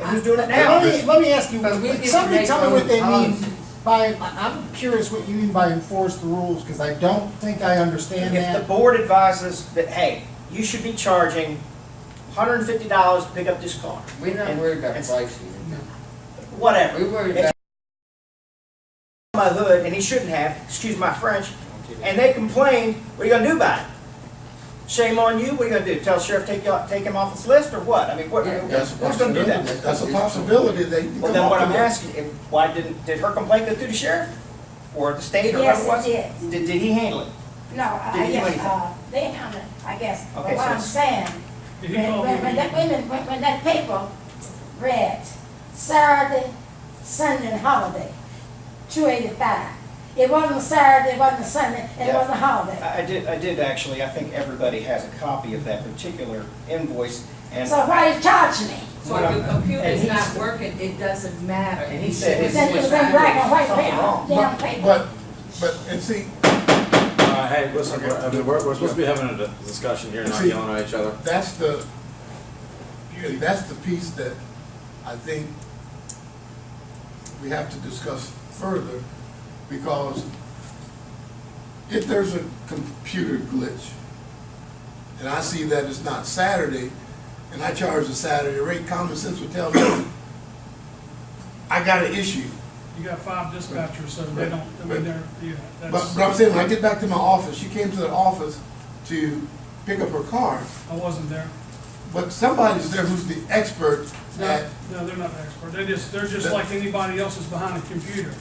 who's doing it now? let me ask you, But we can somebody make tell me what they those mean policies. by, I'm curious what you mean by enforce the rules, because I don't think I understand If the that. board advises that, hey, you should be charging $150 to pick up this car. We're not And- worried about and- pricing. Whatever. We're worried If about, my hood, and he shouldn't have, excuse my French, and they complain, what are you gonna do about it? Shame on you, what are you gonna do? Tell the sheriff take him off this list, or what? I mean, That's a who's gonna do that? possibility. That's a possibility that you can Well, come then up what I'm with. asking, why did her complaint go through the sheriff? Or the state, or whatever it was? Yes, it Did he handle it? No, Did I he do guess, anything? they handle it, I guess, but Okay, what so I'm it's- saying, He when, called when me. that, when that paper read Saturday, Sunday, and holiday, 285. It wasn't Saturday, it wasn't Sunday, and it Yeah. wasn't holiday. I did actually, I think everybody has a copy of that particular invoice, and. So why you charge me? So if the And computer's he's- not working, it doesn't matter. And he said his- Then it was in black and white Something paper, wrong. damn paper. But, and see, Hey, listen, we're supposed to be having a discussion here, not See- yelling at each other. that's the piece that I think we have to discuss further, because if there's a computer glitch, and I see that it's not Saturday, and I charge the Saturday rate, common sense would tell me I got an issue. You got 5 dispatchers, so they don't, I mean, they're, yeah, But that's, I'm saying, when I get back to my office, she came to the office to pick up her car, I wasn't there. but somebody's there who's the expert No, at, no, they're not expert. They're just like anybody else is behind a computer.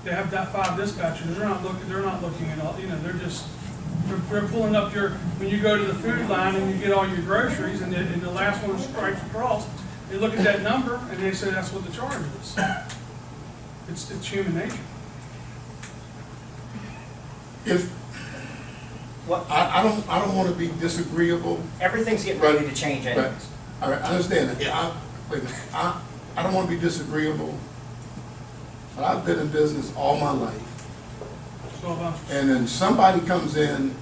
They have that 5 dispatchers. They're not looking at all, you know, they're pulling up when you go to the food line and you get all your groceries and the last one strikes across, they look at that number and they say that's what the charge is. It's human nature. if, What, I don't wanna be disagreeable, everything's getting ready to change but, anyways. all right, I understand that. Wait a minute, I don't wanna be disagreeable, but I've been in business all my life. So about, And then somebody comes in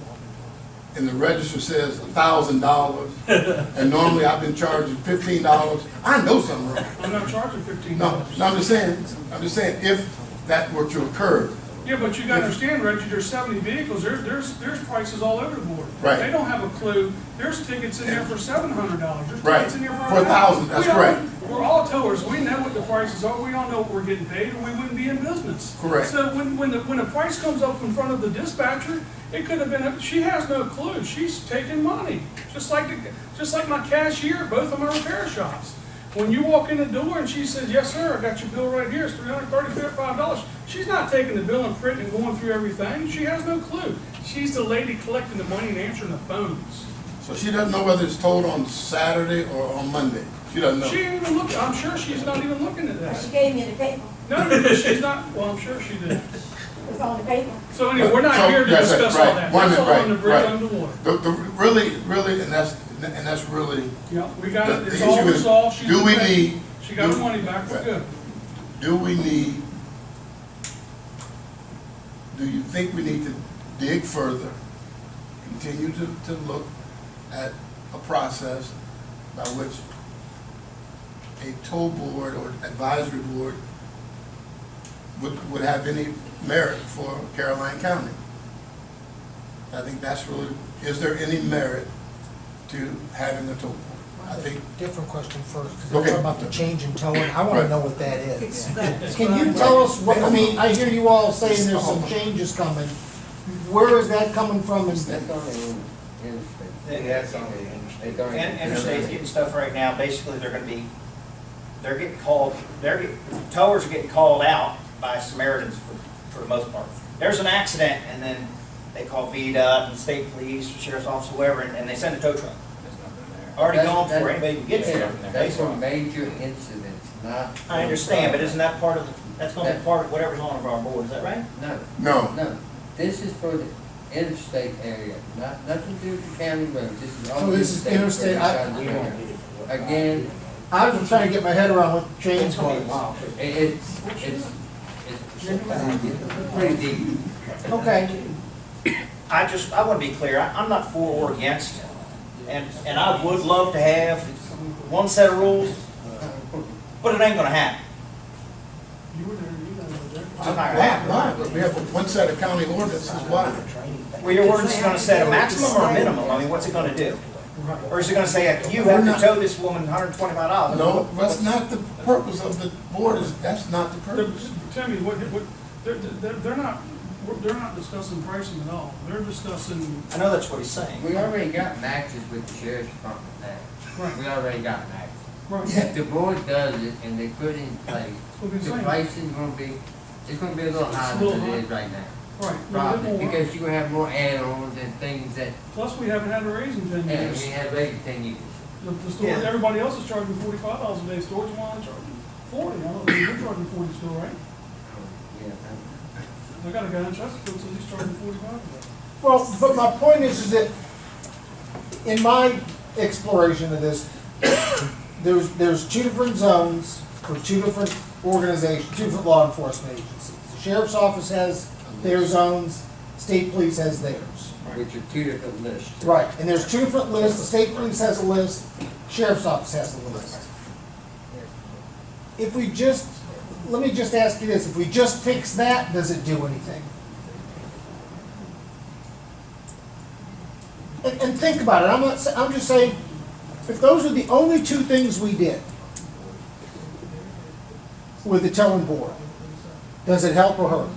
and the register says $1,000, and normally I've been charging $15, I know something wrong. I'm not charging $15. No, I'm just saying, if that were to occur, Yeah, but you gotta understand, Reggie, there's 70 vehicles, there's prices all over the board. Right. They don't have a clue, there's tickets in there for $700, there's Right. tickets in there for For $1,000, that's We all- correct. We're all tellers, we know what the prices are, we all know what we're getting paid, or we wouldn't be in business. Correct. So when the price comes up in front of the dispatcher, it could have been, she has no clue, she's taking money. Just like my cashier, both of them are repair shops. When you walk in the door and she says, yes, sir, I got your bill right here, it's $335, she's not taking the bill and printing and going through everything. She has no clue. She's the lady collecting the money and answering the phones. so she doesn't know whether it's told on Saturday or on Monday. She doesn't know. She ain't even looking, I'm sure she's not even looking at She that. gave me the paper. No, because she's not, well, I'm sure she did. It was on the paper. So anyway, we're not So, here to that's discuss right, all that. one That's minute, all on the right, bridge right. underwater. The really, and that's really, Yeah, we got it, The it's all issue is, resolved. She's do we paid. need- She got her do- money back, we're right. good. do you think we need to dig further, continue to look at a process by which a toll board or advisory board would have any merit for Caroline County? I think that's really, is there any merit to having a toll board? I think, Different question first, because Okay. they're talking about the change in towing, I wanna Right. know what that is. That's Can what you I'm- tell us what, I mean, I hear you all saying there's some changes coming. Where is that coming from? That's only in interstate. That's only interstate. Interstate's getting stuff right now, basically they're getting called, towers are getting called out by Samaritans for the most part. There's an accident and then they call VDOT and state police, sheriff's office, whoever, and they send a tow truck. Already gone before anybody even gets there. That's for major incidents, not. I understand, but isn't that part of, that's gonna be part of whatever's on our board, is that right? No, no, no, this is for the interstate area, nothing to do with the county roads, this is all. So this is interstate, Again, I was just trying to get my head around what change It's gonna be was. wild. it's pretty deep. Okay, I want to be clear, I'm not for or against, and I would love to have one set of rules, but it ain't gonna happen. You were there, you know, there. It's not gonna happen. why? We have one set of county ordinances, why? Well, your ordinance is gonna set a maximum or a minimum, I mean, what's it gonna do? Or is it gonna say, you have to tow this woman $125? No, that's not the purpose of the board, that's not the They're- purpose. Tell me, they're not discussing pricing at all. They're discussing, I know that's what he's saying. We already got maxes with the sheriff's department now, right, we already got maxes. right. If the board does it and they put it in place, What we the saying. price is gonna be, it's gonna be a little It's a higher little than it high. is right now. Right, a little Probably, bit more. because you're gonna have more add-ons and things that, Plus, we haven't had a raise in 10 and years. we have 8 to 10 years. The store, Yeah. everybody else is charging $45 a day, stores want to charge 40. I don't think you're charging 40 still, right? Yeah, I got a guy in Chesterfield, says he's charging 45 a day. well, but my point is that in my exploration of this, there's two different zones for two different organizations, two different law enforcement agencies. The sheriff's office has their zones, state police has theirs. which are 2 different lists. Right, and there's two different lists, the state police has a list, sheriff's office has a list. If we just let me just ask you this, if we just fix that, does it do anything? And think about it, I'm just saying, if those are the only two things we did with the towing board, does it help or hurt?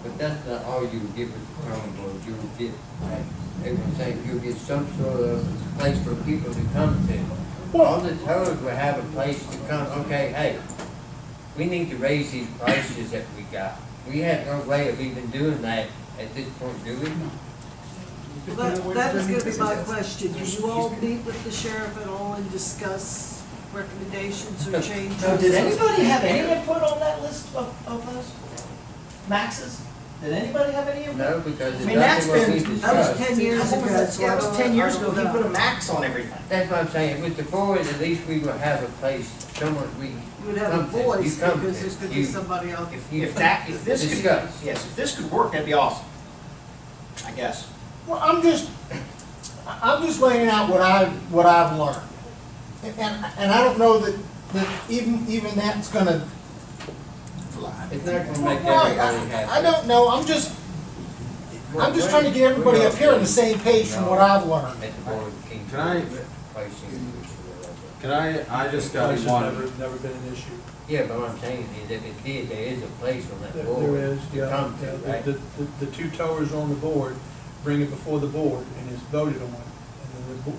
But that's not all you would get with the town board, you would get, like, everyone's saying, you'll get some sort of place for people to come to. All the towers will have a place to come, okay, hey, we need to raise these prices that we got. We have no way of even doing that at this point, do we? That was gonna be my question. Do you all meet with the sheriff at all and discuss recommendations or changes? So did anybody have any input on that list of those maxes? Did anybody have any input? No, because I it's mean, that's nothing what we been, That was discussed. 10 years ago, so Yeah, I it was don't- 10 years I ago, don't he know. put a max on everything. That's what I'm saying, with the board, at least we will have a place, someone we You would have a come to, you voice come because to, there's gonna be you- somebody else. If this could, Discuss. yes, if this could work, that'd be awesome. I guess. Well, I'm just laying out what I've learned. And I don't know that even that's gonna fly. It's not gonna make Right, everybody happy. I don't know, I'm just trying to get everybody up here on the same page from what I've learned. At the board of King Can I- George, placing. I just got Place has one. never been an issue. Yeah, but what I'm saying is if it did, there is a place on that There board is, to yeah. come to, Yeah, right? the two towers on the board bring it before the board and it's voted on. And then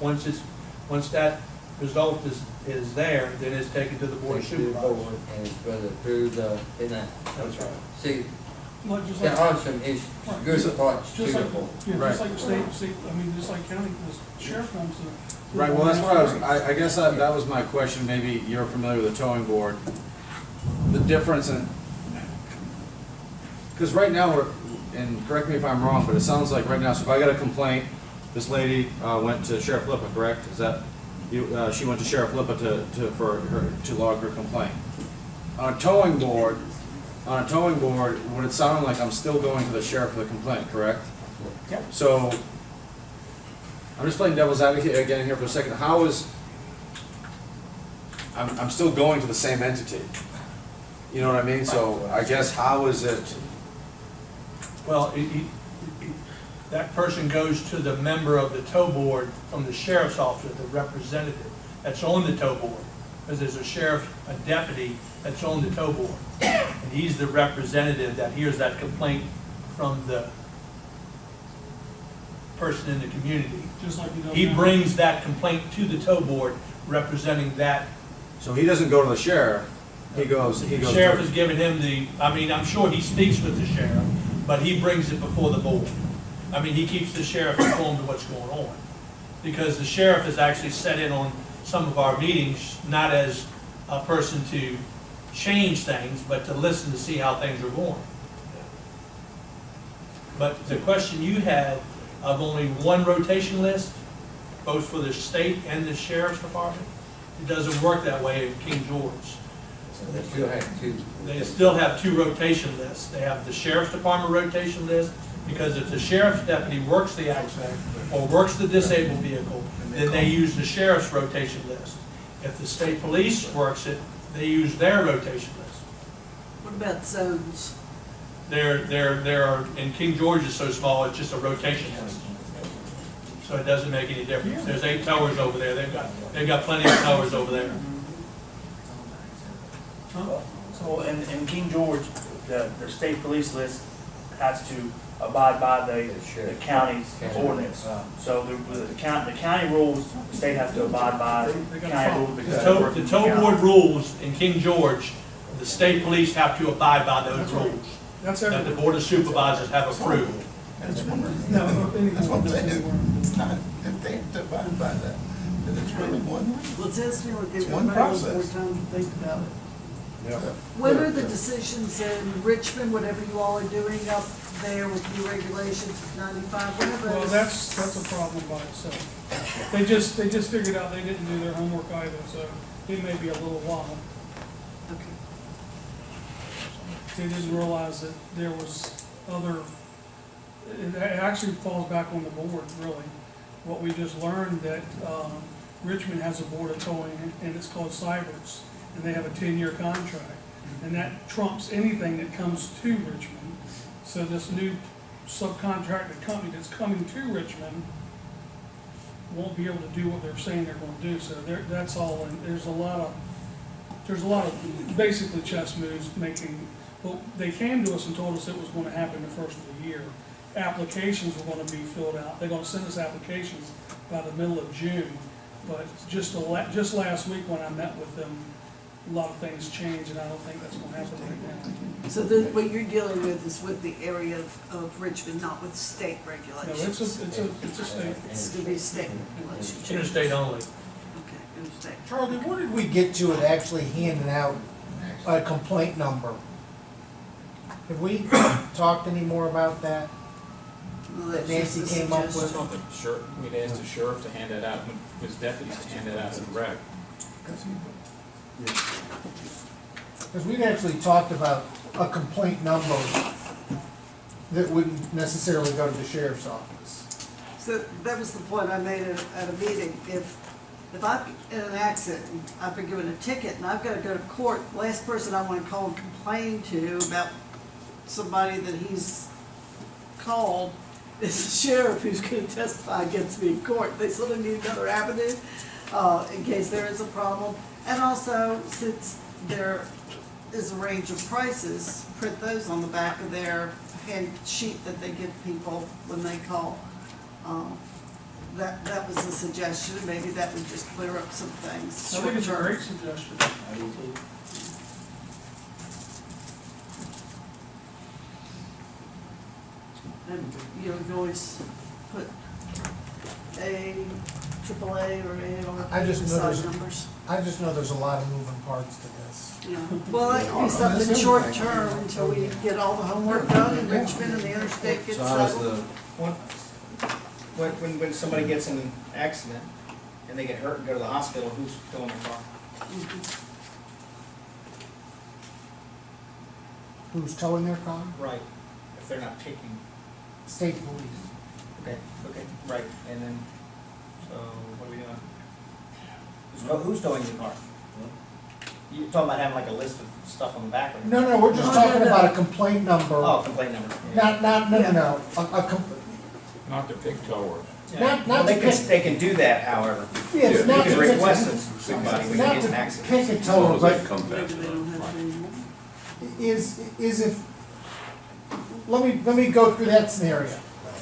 once that result is there, then it's taken to the board of Take to the supervisors. board And it's whether approved, then that. That's right. See, Like, just there like, are some issues, good parts to just the like, board. yeah, Right. just like the state, I mean, just like county, the sheriff comes to. Right, well, that's what I guess that was my question, maybe you're familiar with the towing board. The difference in, because right now and correct me if I'm wrong, but it sounds like right now, so if I got a complaint, this lady went to Sheriff Lippa, correct? Is that, she went to Sheriff Lippa to log her complaint. On a towing board, would it sound like I'm still going to the sheriff for the complaint, correct? Yep. So, I'm just playing devil's advocate again here for a second. How is, I'm still going to the same entity. You know what I mean? So I guess how is it, Well, that person goes to the member of the tow board from the sheriff's office, the representative that's on the tow board. Because there's a sheriff, a deputy that's on the tow board. And he's the representative that hears that complaint from the person in the community. Just like you know. He brings that complaint to the tow board representing that. so he doesn't go to the sheriff, he goes. The sheriff has given him I'm sure he speaks with the sheriff, but he brings it before the board. I mean, he keeps the sheriff informed of what's going on. Because the sheriff has actually sat in on some of our meetings, not as a person to change things, but to listen to see how things are going. But the question you had of only one rotation list, both for the state and the sheriff's department, it doesn't work that way in King George. So they still have two. They still have two rotation lists. They have the sheriff's department rotation list, because if the sheriff's deputy works the accident or works the disabled vehicle, then they use the sheriff's rotation list. If the state police works it, they use their rotation list. What about zones? There are, and King George is so small, it's just a rotation list. So it doesn't make any difference. There's 8 towers over there. They've got plenty of towers over there. So in King George, the state police list has to abide by the county's ordinance. So the county rules, the state has to abide by the county rules because they work The with tow county. board rules in King George, the state police have to abide by those rules That's that the everywhere. board of supervisors have approved. No, anymore. That's what I'm saying. It's not, if they have to abide by that, then it's really one. Let's ask me what It's give one everybody more process. time to think about it. Yeah. When are the decisions in Richmond, whatever you all are doing up there with new regulations, 95, whatever? Well, it is? that's a problem by itself. They just figured out they didn't do their homework either, so it may be a little while. Okay. They didn't realize that there was other, it actually falls back on the board, really. What we just learned that, Richmond has a board of towing, and it's called Cybers, and they have a 10-year contract. and that trumps anything that comes to Richmond. So this new subcontracted company that's coming to Richmond won't be able to do what they're saying they're gonna do, so that's all, and there's a lot of basically chess moves making, well, they came to us and told us it was gonna happen the first of the year. Applications were gonna be filled out, they're gonna send us applications by the middle of June, but just last week when I met with them, a lot of things changed, and I don't think that's gonna happen right now. So what you're dealing with is with the area of Richmond, not with state No, regulations? it's a state. It's to be state regulations. Interstate only. Okay, interstate. Charlie, what did we get to with actually handing out a complaint number? Have we talked any more about that? Well, That that's just Nancy a came up with? It's not the sheriff, we'd asked the sheriff to hand that out, his deputies to hand that out to the rec. Because we've actually talked about a complaint number that wouldn't necessarily go to the sheriff's office. So that was the point I made at a meeting. If I'm in an accident, I've been given a ticket and I've got to go to court, the last person I want to call and complain to about somebody that he's called is the sheriff who's going to testify against me in court. They sort of need another avenue in case there is a problem. And also, since there is a range of prices, print those on the back of their hand sheet that they give people when they call. That was a suggestion, maybe that would just clear up some things. I think it's a short-term. great suggestion. And you know, you can always put AAA or A on I just the know side there's- numbers. I just know there's a lot of moving parts to this. Yeah, well, that could be something short term until we get all the homework done in Richmond and the interstate gets So how does settled. When somebody gets in an accident and they get hurt and go to the hospital, who's towing their car? Who's towing their car? Right, if they're not taking, State police. okay, right, and then, so what are we doing? Who's towing your car? You're talking about having like a list of stuff on the back? or- No, we're just No, talking no. about a complaint number. Oh, complaint number. No. Not the big towers. Not Well, to pick, they can do that, however. yeah, it's You not can to request pick, it from somebody when you not get in an to accident. pick a As long total, as but they come Maybe fast they don't enough. have any more. is if, let me go through that scenario.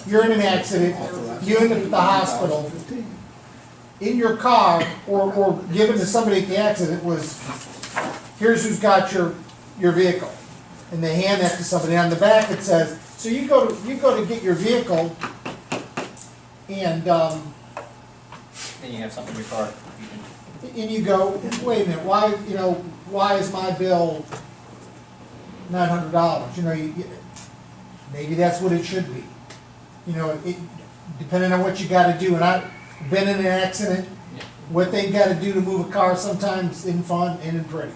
You're in an accident, you end up at the hospital. In your car, or given to somebody at the accident was, here's who's got your vehicle. And they hand that to somebody. On the back it says, so you go to get your vehicle and, Then you have something in your car. and you go, wait a minute, why is my bill $900? Maybe that's what it should be. Depending on what you gotta do, and I've been in an accident, what they've gotta do to move a car sometimes isn't fun, isn't pretty.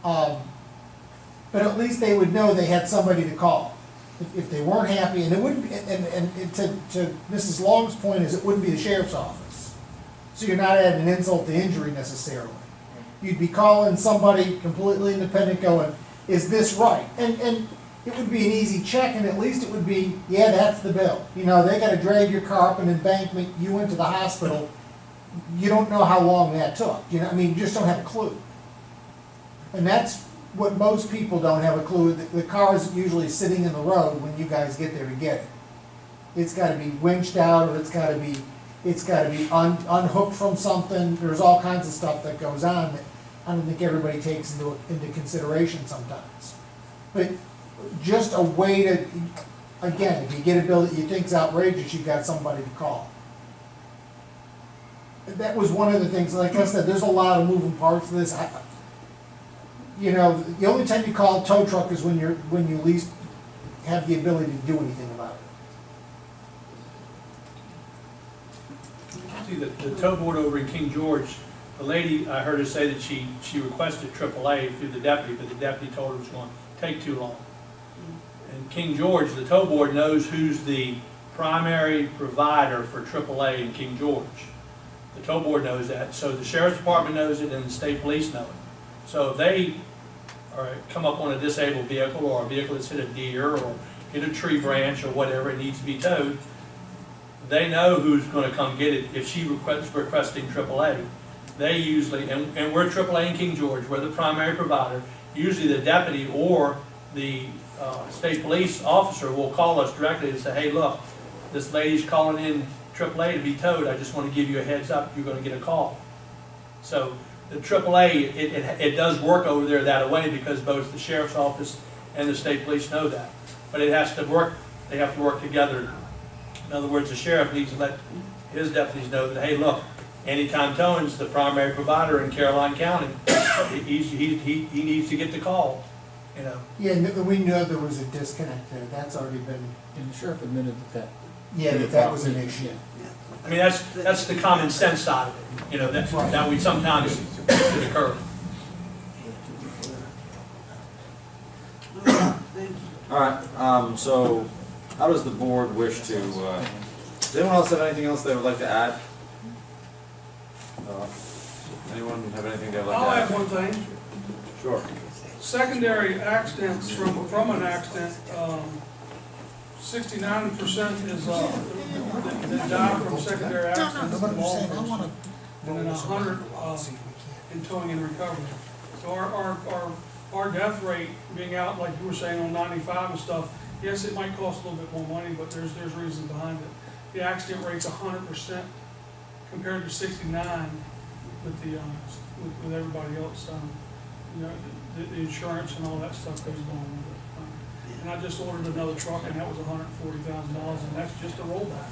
But at least they would know they had somebody to call. If they weren't happy, and it wouldn't be, and to Mrs. Long's point is, it wouldn't be the sheriff's office. So you're not adding an insult to injury necessarily. You'd be calling somebody completely independent going, is this right? And it would be an easy check, and at least it would be, yeah, that's the bill. They gotta drag your car up an embankment, you went to the hospital, you don't know how long that took. You just don't have a clue. And that's what most people don't have a clue. The car is usually sitting in the road when you guys get there to get it. It's gotta be winched out, or it's gotta be unhooked from something. There's all kinds of stuff that goes on that I don't think everybody takes into consideration sometimes. But just a way to, again, if you get a bill that you think's outrageous, you've got somebody to call. That was one of the things, like I said, there's a lot of moving parts to this. The only time you call a tow truck is when you least have the ability to do anything about it. See, the tow board over in King George, the lady, I heard her say that she requested AAA through the deputy, but the deputy told her it was going to take too long. And King George, the tow board knows who's the primary provider for AAA in King George. The tow board knows that, so the sheriff's department knows it and the state police know it. So if they or come up on a disabled vehicle, or a vehicle that's hit a deer, or hit a tree branch, or whatever, it needs to be towed, they know who's gonna come get it. If she requesting AAA, they usually, and we're AAA in King George, we're the primary provider, usually the deputy or the state police officer will call us directly and say, hey, look, this lady's calling in AAA to be towed, I just want to give you a heads up, you're gonna get a call. So the AAA, it does work over there that way, because both the sheriff's office and the state police know that. But it has to work, they have to work together. In other words, the sheriff needs to let his deputies know that, hey, look, Anytime Towing's the primary provider in Caroline County, he needs to get the call, you know. Yeah, and we know there was a disconnect there, that's already been, And the sheriff admitted that. yeah, that was an issue. I mean, that's the common sense side of it, you know, that we sometimes should occur. All right, so how does the board wish to, does anyone else have anything else they would like to add? Anyone have anything they'd like to I'll add? add one thing. Sure. Secondary accidents from an accident, 69% is, that die from secondary accidents involved, and then 100, in towing and recovery. So our death rate being out, like you were saying, on 95 and stuff, yes, it might cost a little bit more money, but there's reason behind it. The accident rate's 100% compared to 69 with the, with everybody else, you know, the insurance and all that stuff goes along with it. And I just ordered another truck, and that was $140,000, and that's just a rollback.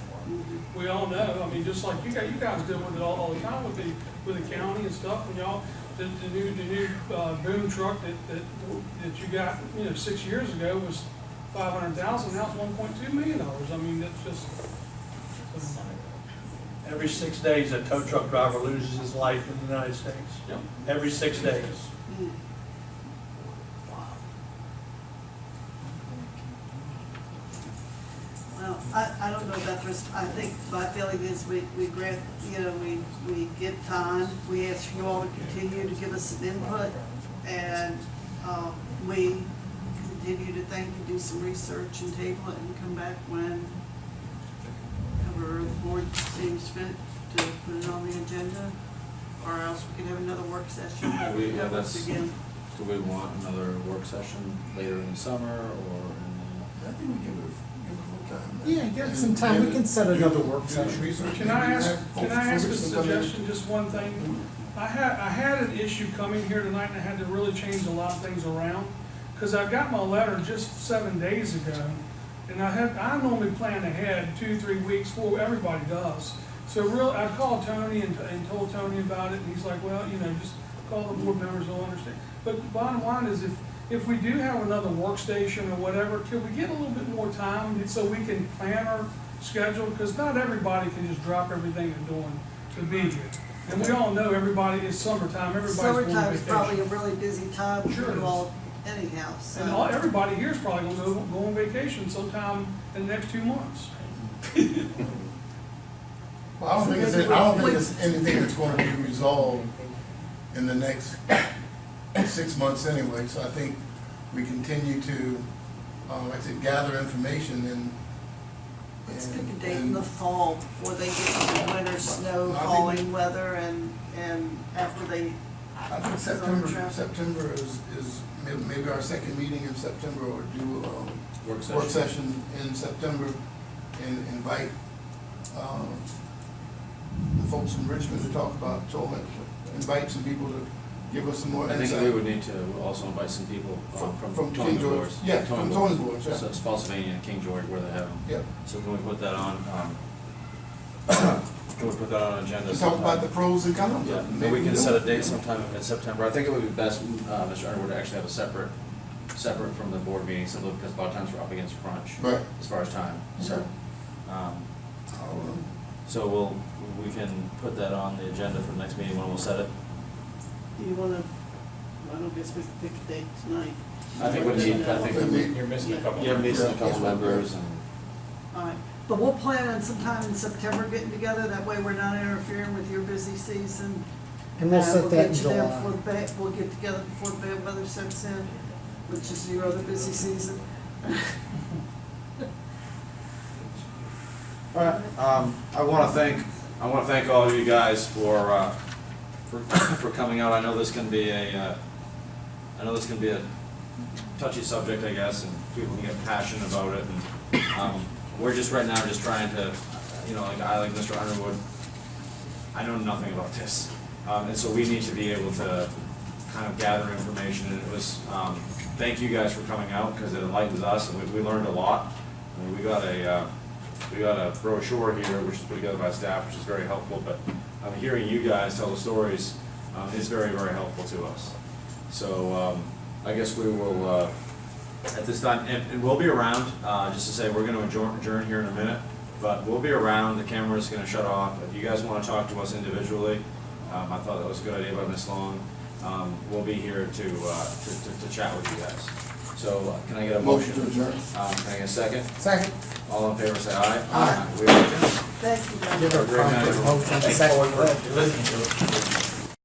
We all know, I mean, just like you guys deal with it all the time with the county and stuff, and y'all, the new boom truck that you got, you know, 6 years ago was $500,000, now it's $1.2 million. I mean, that's just. Every 6 days, a tow truck driver loses his life in the United States. Yep. Every 6 days. Well, I don't know about this, I think my feeling is we grant, you know, we give time, we ask you all to continue to give us some input, and, we continue to think and do some research and table it and come back when the board seems fit to put it on the agenda, or else we could have another work session. Again. Do we want another work session later in the summer, or in I think we give it a little time. Yeah, get some time, we can set another work session. Can I ask a suggestion, just one thing? I had an issue coming here tonight, and I had to really change a lot of things around, because I got my letter just 7 days ago, and I normally plan ahead 2-3 weeks before everybody does. So I called Tony and told Tony about it, and he's like, well, you know, just call the board members, they'll understand. But the bottom line is, if we do have another workstation or whatever, can we get a little bit more time so we can plan our schedule? Because not everybody can just drop everything they're doing to be here. And we all know it's summertime, everybody's going on vacation. Summertime is probably a really busy time Sure for it you is. all anyhow, so. And everybody here is probably gonna go on vacation sometime in the next 2 months. Well, I don't think it's anything that's going to be resolved in the next 6 months anyway, so I think we continue to, like I said, gather information and. Let's pick a date in the fall before they get to the winter snow, hauling weather, and after they. I think September is maybe our second meeting in September, or do a work session in September, and invite the folks from Richmond to talk about towing, invite some people to give us some more I insight. think we would need to also invite some people from King George. Yeah, from towing boards, yeah. So it's Spotsylvania and King George where they have them. Yep. So can we put that on, can we put that on agenda? To talk about the pros and cons. Yeah, maybe we can set a date sometime in September. I think it would be best, Mr. Underwood, to actually have a separate from the board meeting, simply because a lot of times we're up against crunch. Right. As far as time, so. Okay. So we can put that on the agenda for the next meeting when we'll set it. Do you wanna, I don't guess we can pick a date tonight. I think You're missing a couple. Yeah, missing a couple members and. All right, but we'll plan on sometime in September getting together, that way we're not interfering with your busy season. And we'll set that in We'll get you down July. before the bad, we'll get together before the bad weather sets in, which is your other busy season. All right, I want to thank all of you guys for coming out. I know this can be a touchy subject, I guess, and people can get passionate about it. And we're just right now just trying to, like Mr. Underwood, I know nothing about this, and so we need to be able to kind of gather information. And it was, thank you guys for coming out because it enlightens us, and we learned a lot. I mean, we got a brochure here, which is put together by staff, which is very helpful, but hearing you guys tell the stories is very, very helpful to us. So I guess we will, at this time, and we'll be around, just to say, we're going to adjourn here in a minute, but we'll be around, the camera's going to shut off. If you guys want to talk to us individually, I thought that was a good idea by Ms. Long, we'll be here to chat with you guys. So can I get a motion? Motion to adjourn. Can I get a second? Second. All in favor, say aye. Aye. We are adjourned. Thank you, guys. Give it a Great night, proper everyone. motion, second. Listening to it.